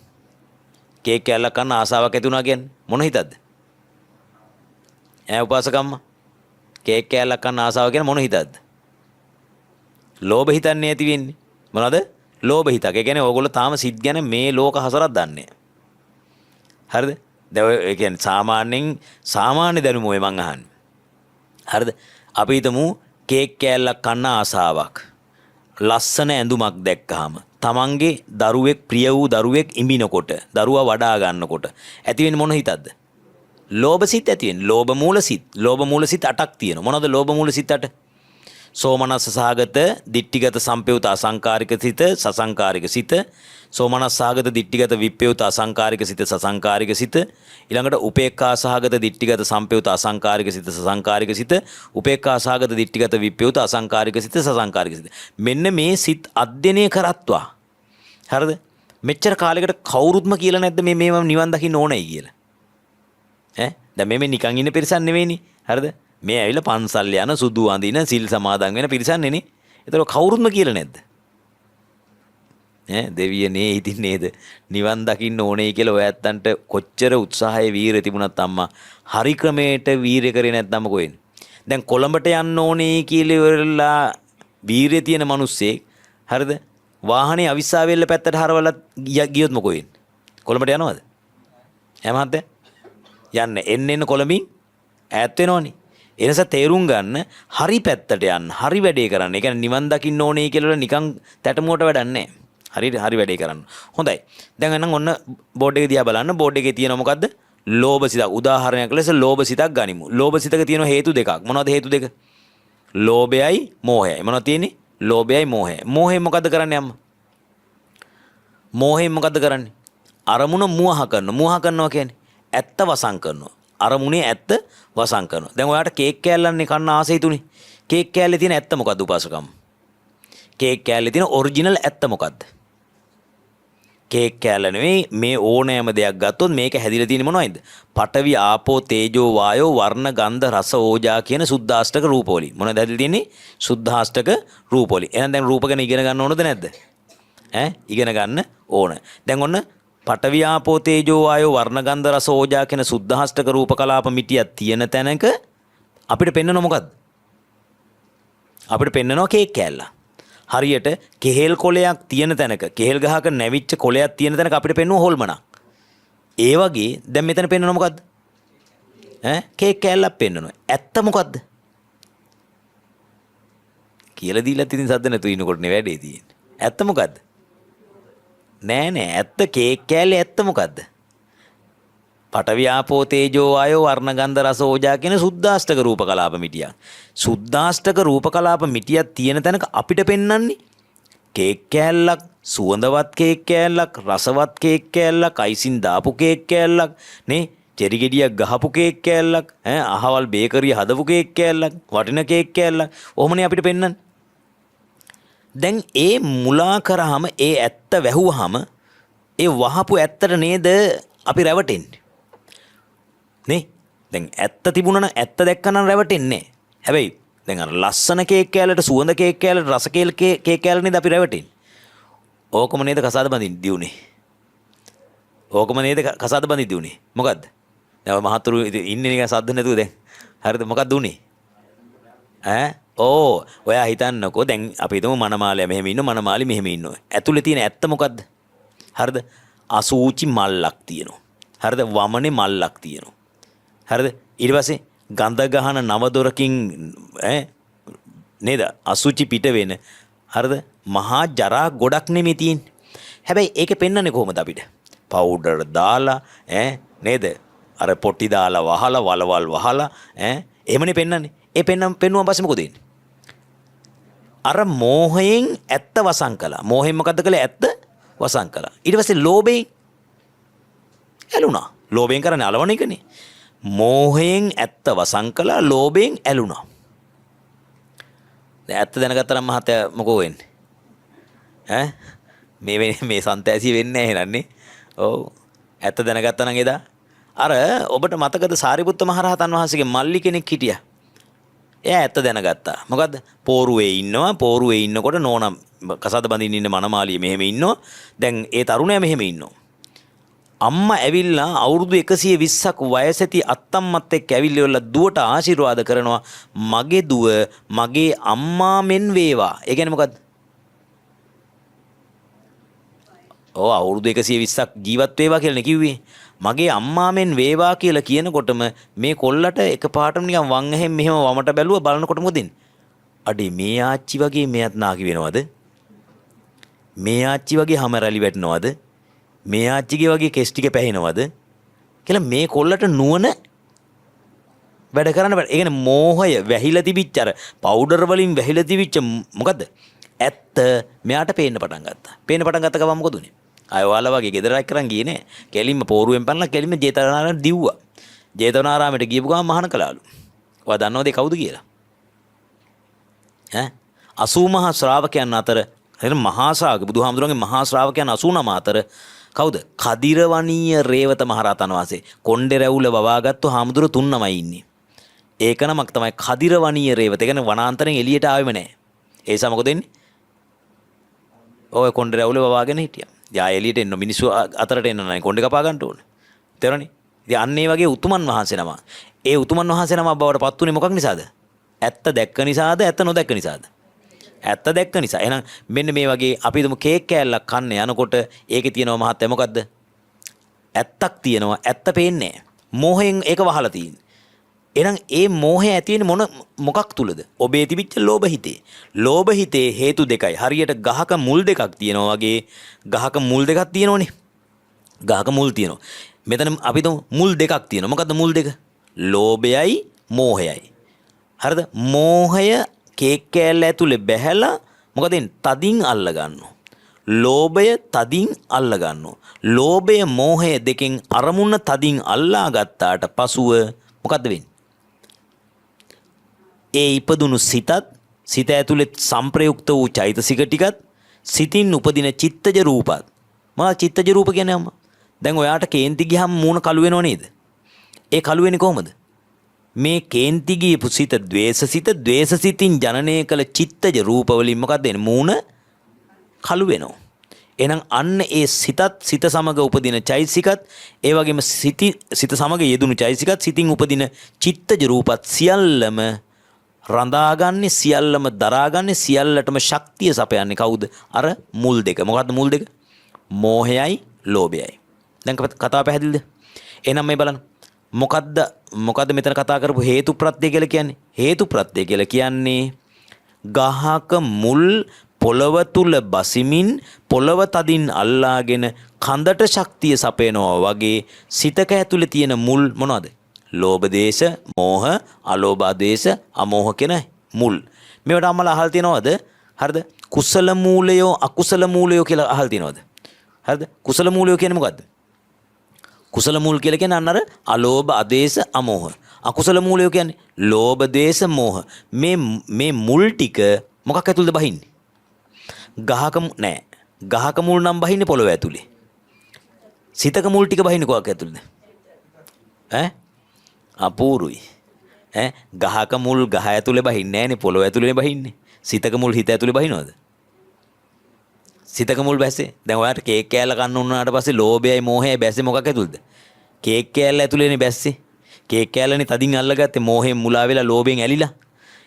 කේක් කෑල්ලක් කන්න ආසාවක් ඇති වුණා කියන්නේ මොන හිතක්ද? උපාසකම්ම කේක් කෑල්ලක් කන්න ආසාව කියන මොන හිතක්ද? ලෝභ හිතන්නේ ඇති වෙන්නේ. මොනවද? ලෝභ හිතක්. ඒ කියන්නේ ඕගොල්ලෝ තාම සිත් ගැන මේ ලෝක හසරක් දන්නේ නැහැ. හරිද? දැන් ඒ කියන්නේ සාමාන්‍ය දැනුම ඔය මං අහන්නේ. හරිද? අපි හිතමු කේක් කෑල්ලක් කන්න ආසාවක්. ලස්සන ඇඳුමක් දැක්කහම තමන්ගේ දරුවෙක් ප්‍රිය වූ දරුවෙක් ඉඹිනකොට දරුවා වඩා ගන්නකොට ඇති වෙන්නේ මොන හිතක්ද? ලෝභ සිත් ඇති වෙන්නේ. ලෝභ මූල සිත්. ලෝභ මූල සිත් 8ක් තියෙනවා. මොනවද ලෝභ මූල සිත් 8? සෝමනස්ස සහගත, දිට්ඨිගත, සම්පයුත, අසංකාරික සිත, සසංකාරික සිත. සෝමනස්ස සහගත, දිට්ඨිගත, විප්පයුත, අසංකාරික සිත, සසංකාරික සිත. ඊළඟට උපේක්ඛා සහගත, දිට්ඨිගත, සම්පයුත, අසංකාරික සිත, සසංකාරික සිත. උපේක්ඛා සහගත, දිට්ඨිගත, විප්පයුත, අසංකාරික සිත, සසංකාරික සිත. මෙන්න මේ සිත් අධ්‍යයනය කරත්වා. හරිද? මෙච්චර කාලයකට කවුරුත්ම කියලා නැද්ද මේ මේව නිවන් දකින්න ඕනයි කියලා? දැන් මේ නිකන් ඉන්න පිරිසක් නෙවෙයිනේ. හරිද? මේ ඇවිල්ලා පන්සල් යන සුදු අඳින සිල් සමාදන් වෙන පිරිසක් නෙනේ. ඒතර කවුරුත්ම කියලා නැද්ද? දෙවියනේ ඉතින් නේද? නිවන් දකින්න ඕනේ කියලා ඔය ඇත්තන්ට කොච්චර උත්සාහයේ වීරිය තිබුණත් අම්මා හරි ක්‍රමයට වීරිය කරේ නැත්නම් මොකෝ වෙන්නේ? දැන් කොළඹට යන්න ඕනේ කියලා ඉවරලා වීරිය තියෙන මිනිස්සෙක් හරිද? වාහනේ අවිස්සාවෙල්ල පැත්තට හරවලා ගියොත් මොකෝ වෙන්නේ? කොළඹට යනවද? මහත්තයා යන්න එන්න කොළඹින් ඈත් වෙනවනේ. ඒ නිසා තේරුම් ගන්න හරි පැත්තට යන්න, හරි වැඩේ කරන්න. ඒ කියන්නේ නිවන් දකින්න ඕනේ කියලා නිකන් තැටමුවට වැඩක් නැහැ. හරි වැඩේ කරන්න. හොඳයි. දැන් එහෙනම් ඔන්න බෝඩ් එක දිහා බලන්න. බෝඩ් එකේ තියෙන මොකද්ද? ලෝභ සිතක්. උදාහරණයක් ලෙස ලෝභ සිතක් ගනිමු. ලෝභ සිතක තියෙන හේතු දෙකක්. මොනවද හේතු දෙක? ලෝභයයි මෝහයයි. මොනවද තියෙන්නේ? ලෝභයයි මෝහයයි. මෝහයෙන් මොකද්ද කරන්නේ අම්මා? මෝහයෙන් මොකද්ද කරන්නේ? අරමුණ මුවහ කරනවා. මුවහ කරනවා කියන්නේ ඇත්ත වසන් කරනවා. අරමුණේ ඇත්ත වසන් කරනවා. දැන් ඔයාලට කේක් කෑල්ලන්නේ කන්න ආසෙ හිතුනේ. කේක් කෑල්ලේ තියෙන ඇත්ත මොකද්ද උපාසකම්? කේක් කෑල්ලේ තියෙන ඔරිජිනල් ඇත්ත මොකද්ද? කේක් කෑල්ල නෙවෙයි මේ ඕනෑම දෙයක් ගත්තොත් මේක හැදිලා තියෙන්නේ මොනවයිද? පඨවි ආපෝ තේජෝ වායෝ වර්ණ ගන්ධ රස ඕජා කියන සුද්ධාෂ්ටක රූපවලින්. මොනවද හැදිලා තියෙන්නේ? සුද්ධාෂ්ටක රූපවලින්. එහෙනම් දැන් රූප ගැන ඉගෙන ගන්න ඕනද නැද්ද? ඉගෙන ගන්න ඕන. දැන් ඔන්න පඨවි ආපෝ තේජෝ වායෝ වර්ණ ගන්ධ රස ඕජා කියන සුද්ධාෂ්ටක රූප කලාප මිටියක් තියෙන තැනක අපිට පෙන්වන මොකද්ද? අපිට පෙන්වනවා කේක් කෑල්ල. හරියට කෙහෙල් කොලයක් තියෙන තැනක, කෙහෙල් ගහක නැවිච්ච කොලයක් තියෙන තැනක අපිට පෙන්වන හොල්මනක්. ඒ වගේ දැන් මෙතන පෙන්වන මොකද්ද? කේක් කෑල්ලක් පෙන්වනවා. ඇත්ත මොකද්ද? කියලා දීලා ඉතින් සද්ද නැතුව ඉන්නකොට නේ වැඩේ තියෙන්නේ. ඇත්ත මොකද්ද? නෑ ඇත්ත කේක් කෑල්ලේ ඇත්ත මොකද්ද? පඨවි ආපෝ තේජෝ වායෝ වර්ණ ගන්ධ රස ඕජා කියන සුද්ධාෂ්ටක රූප කලාප මිටියක්. සුද්ධාෂ්ටක රූප කලාප මිටියක් තියෙන තැනක අපිට පෙන්වන්නේ කේක් කෑල්ලක්, සුවඳවත් කේක් කෑල්ලක්, රසවත් කේක් කෑල්ලක්, අයිසින් දාපු කේක් කෑල්ලක්, නේ චෙරි ගෙඩියක් ගහපු කේක් කෑල්ලක්, අහවල් බේකරිය හදපු කේක් කෑල්ලක්, වටින කේක් කෑල්ලක්. ඔහොමනේ අපිට පෙන්වන්නේ. දැන් ඒ මුලා කරාම ඒ ඇත්ත වැහුවාම ඒ වහපු ඇත්තට නේද අපි රැවටෙන්නේ නේ. දැන් ඇත්ත තිබුණා නම් ඇත්ත දැක්කනම් රැවටෙන්නේ. හැබැයි දැන් අර ලස්සන කේක් කෑල්ලට සුවඳ කේක් කෑල්ලට රස කේක් කෑල්ල නේද අපි රැවටෙන්නේ. ඕකම නේද කසාද බඳින්න දියුනේ. ඕකම නේද කසාද බඳින්න දියුනේ. මොකද්ද? දැන් මහතුරු ඉන්නේ නිකන් සද්ද නැතුව දැන්. හරිද? මොකක්ද උනේ? ඔයා හිතන්නකෝ දැන් අපි හිතමු මනමාලයා මෙහෙම ඉන්නවා, මනමාලි මෙහෙම ඉන්නවා. ඇතුලේ තියෙන ඇත්ත මොකද්ද? හරිද? අසූචි මල්ලක් තියෙනවා. හරිද? වමනේ මල්ලක් තියෙනවා. හරිද? ඊට පස්සේ ගඳ ගහන නව දොරකින් නේද? අසුචි පිට වෙන හරිද? මහා ජරා ගොඩක් නෙමෙයි තියෙන්නේ. හැබැයි ඒකේ පෙන්වන්නේ කොහොමද අපිට? පවුඩර් දාලා නේද? අර පොටි දාලා වහලා වලවල් වහලා එහෙමනේ පෙන්වන්නේ. ඒ පෙන්නුවා පස්සේ මොකද වෙන්නේ? අර මෝහයෙන් ඇත්ත වසන් කළා. මෝහයෙන් මොකද්ද කළේ? ඇත්ත වසන් කළා. ඊට පස්සේ ලෝභයෙන් ඇලුනා. ලෝභයෙන් කරන්නේ අලවණ එකනේ. මෝහයෙන් ඇත්ත වසන් කළා, ලෝභයෙන් ඇලුනා. දැන් ඇත්ත දැනගත්තා නම් මහත්තයා මොකෝ වෙන්නේ? මේ සන්තෑසිය වෙන්නේ නැහැ නන්නේ. ඔව්. ඇත්ත දැනගත්තා නම් එදා අර ඔබට මතකද සාරිපුත්ත මහරහතන් වහන්සේගේ මල්ලි කෙනෙක් හිටියා. එයා ඇත්ත දැනගත්තා. මොකද්ද? පෝරුවේ ඉන්නවා. පෝරුවේ ඉන්නකොට නෝනා කසාද බඳින්න ඉන්න මනමාලිය මෙහෙම ඉන්නවා. දැන් ඒ තරුණයා මෙහෙම ඉන්නවා. අම්මා ඇවිල්ලා අවුරුදු 120ක් වයස ඇති අත්තම්මත් එක්ක ඇවිල්ලා දුවට ආශිර්වාද කරනවා. මගේ දුව මගේ අම්මා මෙන් වේවා. ඒ කියන්නේ මොකද්ද? අවුරුදු 120ක් ජීවත් වේවා කියලා කිව්වේ. මගේ අම්මා මෙන් වේවා කියලා කියනකොටම මේ කොල්ලට එකපාරටම නිකන් වම් ඇහෙන් මෙහෙම වමට බැලුවා. බලනකොට මොකද වෙන්නේ? අඩේ මේ ආච්චි වගේ මෙයත් නාකි වෙනවද? මේ ආච්චි වගේ හැම රැලි වැටෙනවද? මේ ආච්චිගේ වගේ කෙස් ටික පැහෙනවද කියලා මේ කොල්ලට නුවණ වැඩ කරන්න බෑ. ඒ කියන්නේ මෝහය වැහිලා තිබිච්ච අර පවුඩර් වලින් වැහිලා තිබිච්ච මොකද්ද? ඇත්ත මෙයාට පේන්න පටන් ගත්තා. පේන්න පටන් ගත්ත ගමන් මොකද උනේ? අය ඔයාලා වගේ ගෙදරක් කරන් ගියේ නෑ. කෙලින්ම පෝරුවෙන් පැනලා කෙලින්ම ජේතවනාරාමයට දිව්වා. ජේතවනාරාමයට ගියපු ගමන් මහාන කළාලු. ඔයා දන්නවද ඒ කවුද කියලා? 80 මහා ශ්‍රාවකයන් අතර මහා ශ්‍රාවක බුදුහාමුදුරන්ගේ මහා ශ්‍රාවකයන් 89 අතර කවුද? කදිරවණීය රේවත මහරහතන් වහන්සේ. කොණ්ඩේ රැවුල වවාගත්තු හාමුදුරු 3 ඉන්නේ. ඒක නමක් තමයි කදිරවණීය රේවත. ඒ කියන්නේ වනාන්තරයෙන් එළියට ආවෙම නැහැ. ඒ නිසා මොකද වෙන්නේ? ඔය කොණ්ඩේ රැවුල වවාගෙන හිටියා. යා එළියට එන්න මිනිස්සු අතරට එන්න නැහැ. කොණ්ඩේ කපා ගන්න ඕනේ. තේරෙන්නේ? ඉතින් අන්න ඒ වගේ උතුමන් වහන්සේ නම. ඒ උතුමන් වහන්සේ නම බවට පත් උනේ මොකක් නිසාද? ඇත්ත දැක්ක නිසාද? ඇත්ත නොදැක්ක නිසාද? ඇත්ත දැක්ක නිසා. එහෙනම් මෙන්න මේ වගේ අපි හිතමු කේක් කෑල්ලක් කන්න යනකොට ඒකේ තියෙනවා මහත්තයා මොකද්ද? ඇත්තක් තියෙනවා. ඇත්ත පේන්නේ නැහැ. මෝහයෙන් ඒක වහලා තියෙන්නේ. එහෙනම් ඒ මෝහය ඇති වෙන්නේ මොකක් තුලද? ඔබේ තිබිච්ච ලෝභ හිතේ. ලෝභ හිතේ හේතු දෙකයි. හරියට ගහක මුල් දෙකක් තියෙනවා වගේ ගහක මුල් දෙකක් තියෙනෝනේ. ගහක මුල් තියෙනවා. මෙතන අපි හිතමු මුල් දෙකක් තියෙනවා. මොකද්ද මුල් දෙක? ලෝභයයි මෝහයයි. හරිද? මෝහය කේක් කෑල්ල ඇතුලේ බැහැලා මොකද වෙන්නේ? තදින් අල්ල ගන්නවා. ලෝභය තදින් අල්ල ගන්නවා. ලෝභය මෝහය දෙකෙන් අරමුණ තදින් අල්ලා ගත්තාට පසුව මොකද්ද වෙන්නේ? ඒ ඉපදුණු සිත ඇතුලේ සංප්‍රයුක්ත වූ චෛතසික ටිකත් සිතින් උපදින චිත්තජ රූපත්. මොනවද චිත්තජ රූප කියන්නේ අම්මා? දැන් ඔයාට කේන්ති ගියහම මූණ කළු වෙනව නේද? ඒ කළු වෙන්නේ කොහොමද? මේ කේන්ති ගියපු සිත ද්වේෂසිතින් ජනනය කළ චිත්තජ රූප වලින් මොකක්ද වෙන්නේ? මූණ කළු වෙනවා. එහෙනම් අන්න ඒ සිත සමග උපදින චෛතසිකත් ඒ වගේම සිත සමග යෙදුණු චෛතසිකත් සිතින් උපදින චිත්තජ රූපත් සියල්ලම රඳාගන්නේ සියල්ලම දරාගන්නේ සියල්ලටම ශක්තිය සපයන්නේ කවුද? අර මුල් දෙක. මොකද්ද මුල් දෙක? මෝහයයි ලෝභයයි. දැන් කතාව පැහැදිලිද? එහෙනම් මේ බලන්න. මොකද්ද මෙතන කතා කරපු හේතු ප්‍රත්‍ය කියලා කියන්නේ? හේතු ප්‍රත්‍ය කියලා කියන්නේ ගහක මුල් පොළව තුල බසිමින් පොළව තදින් අල්ලාගෙන කඳට ශක්තිය සපයනවා වගේ සිතක ඇතුලේ තියෙන මුල් මොනවද? ලෝභ දේශ, මෝහ, අලෝභ දේශ, අමෝහ කියන මුල්. මේවට අම්මලා අහලා තියෙනවද? හරිද? කුසල මූලයෝ අකුසල මූලයෝ කියලා අහලා තියෙනවද? හරිද? කුසල මූලයෝ කියන්නේ මොකද්ද? කුසල මූල කියලා කියන්නේ අන්න අර අලෝභ අදේශ අමෝහ. අකුසල මූලයෝ කියන්නේ ලෝභ දේශ මෝහ. මේ මුල් ටික මොකක් ඇතුළේද බහින්නේ? ගහක නෑ. ගහක මුල් නම් බහින්නේ පොළොව ඇතුලේ. සිතක මුල් ටික බහින්නේ කොහක් ඇතුලේද? අපූරුයි. ගහක මුල් ගහ ඇතුලේ බහින්නේ නෑනේ, පොළොව ඇතුලේනේ බහින්නේ. සිතක මුල් හිත ඇතුලේ බහිනවද? සිතක මුල් බැස්සේ. දැන් ඔයාලට කේක් කෑල්ල කන්න උනාට පස්සේ ලෝභයයි මෝහයයි බැස්සේ මොකක් ඇතුළේද? කේක් කෑල්ල ඇතුලේනේ බැස්සේ. කේක් කෑල්ලනේ තදින් අල්ලගත්තේ මෝහයෙන් මුලා වෙලා ලෝභයෙන් ඇලිලා.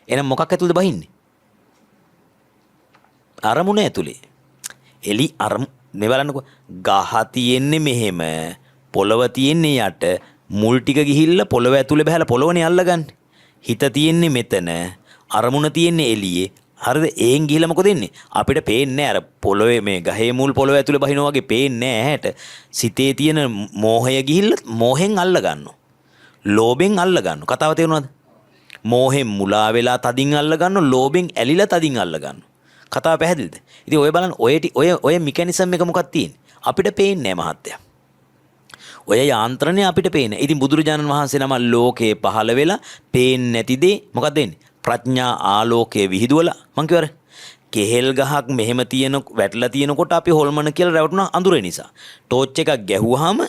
එහෙනම් මොකක් ඇතුළේද බහින්නේ? අරමුණ ඇතුලේ. එලි මේ බලන්නකෝ. ගහ තියෙන්නේ මෙහෙම, පොළව තියෙන්නේ යට, මුල් ටික ගිහිල්ලා පොළව ඇතුලේ බහැලා පොළවනේ අල්ලගන්නේ. හිත තියෙන්නේ මෙතන, අරමුණ තියෙන්නේ එළියේ. හරිද? ඒන් ගිහිල්ලා මොකද වෙන්නේ? අපිට පේන්නේ අර පොළොවේ මේ ගහේ මුල් පොළොව ඇතුලේ බහිනවා වගේ පේන්නේ ඇහැට. සිතේ තියෙන මෝහය ගිහිල්ලා මෝහෙන් අල්ල ගන්නවා. ලෝභෙන් අල්ල ගන්නවා. කතාව තේරුණාද? මෝහෙන් මුලා වෙලා තදින් අල්ල ගන්නවා, ලෝභෙන් ඇලිලා තදින් අල්ල ගන්නවා. කතාව පැහැදිලිද? ඉතින් ඔය බලන්න ඔය මෙකැනිසම් එක මොකක්ද තියෙන්නේ? අපිට පේන්නේ නැහැ මහත්තයා. ඔය යාන්ත්‍රණය අපිට පේන. ඉතින් බුදුරජාණන් වහන්සේ නම ලෝකේ පහළ වෙලා පේන්නේ නැති දේ මොකක්ද වෙන්නේ? ප්‍රඥා ආලෝකයේ විහිදුවලා මං කියවර කෙහෙල් ගහක් මෙහෙම තියෙන වැටලා තියෙනකොට අපි හොල්මන කියලා රැවටුණා අඳුර නිසා. ටෝච් එකක් ගැහුවාම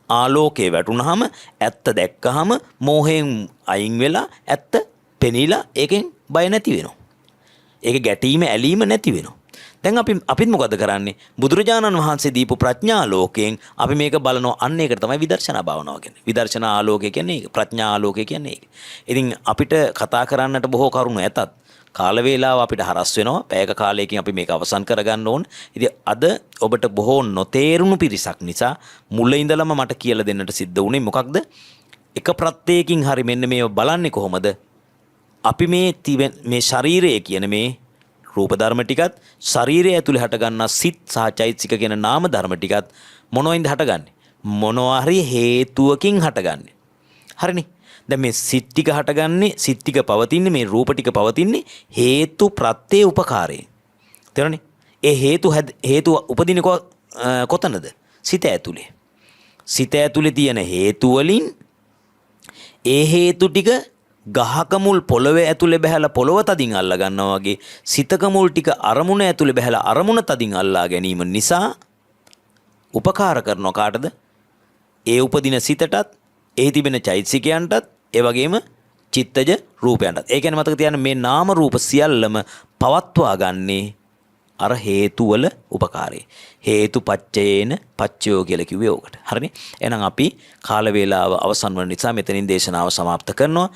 ආලෝකයේ වැටුණාම ඇත්ත දැක්කහම මෝහයෙන් අයින් වෙලා ඇත්ත පෙනීලා ඒකෙන් බය නැති වෙනවා. ඒක ගැටීම ඇලීම නැති වෙනවා. දැන් අපිත් මොකද කරන්නේ? බුදුරජාණන් වහන්සේ දීපු ප්‍රඥා ආලෝකයෙන් අපි මේක බලනවා. අන්න ඒකට තමයි විදර්ශනා භාවනාව කියන්නේ. විදර්ශනා ආලෝකය කියන්නේ ඒක. ප්‍රඥා ආලෝකය කියන්නේ ඒක. ඉතින් අපිට කතා කරන්නට බොහෝ කරුණු ඇතත් කාල වේලාව අපිට හරස් වෙනවා. පැයක කාලයකින් අපි මේක අවසන් කරගන්න ඕන. ඉතින් අද ඔබට බොහෝ නොතේරුණු පිරිසක් නිසා මුල ඉඳලම මට කියලා දෙන්නට සිද්ධ වුණේ මොකක්ද? එක ප්‍රත්‍යයකින් හරි මෙන්න මේව බලන්නේ කොහොමද? අපි මේ ශරීරය කියන මේ රූප ධර්ම ටිකත් ශරීරය ඇතුලේ හටගන්නා සිත් සහ චෛතසික කියන නාම ධර්ම ටිකත් මොනවෙන්ද හටගන්නේ? මොනවා හරි හේතුවකින් හටගන්නේ. හරිනේ. දැන් මේ සිත් ටික හටගන්නේ, සිත් ටික පවතින්නේ, මේ රූප ටික පවතින්නේ හේතු ප්‍රත්‍ය උපකාරයෙන්. තේරුණේ? ඒ හේතු උපදින්නේ කොතනද? සිත ඇතුලේ. සිත ඇතුලේ තියෙන හේතු වලින් ඒ හේතු ටික ගහක මුල් පොළවේ ඇතුලේ බහැලා පොළව තදින් අල්ලා ගන්නවා වගේ සිතක මුල් ටික අරමුණ ඇතුලේ බහැලා අරමුණ තදින් අල්ලා ගැනීම නිසා උපකාර කරන කාටද? ඒ උපදින සිතටත්, එහි තිබෙන චෛතසිකයන්ටත්, ඒ වගේම චිත්තජ රූපයන්ටත්. ඒ කියන්නේ මතක තියාගන්න මේ නාම රූප සියල්ලම පවත්වා ගන්නේ අර හේතු වල උපකාරේ. හේතු පච්චයේන පච්චයෝ කියලා කිව්වේ ඕකට. හරිනේ? එහෙනම් අපි කාල වේලාව අවසන් වන නිසා මෙතනින් දේශනාව સમાપ્ત කරනවා.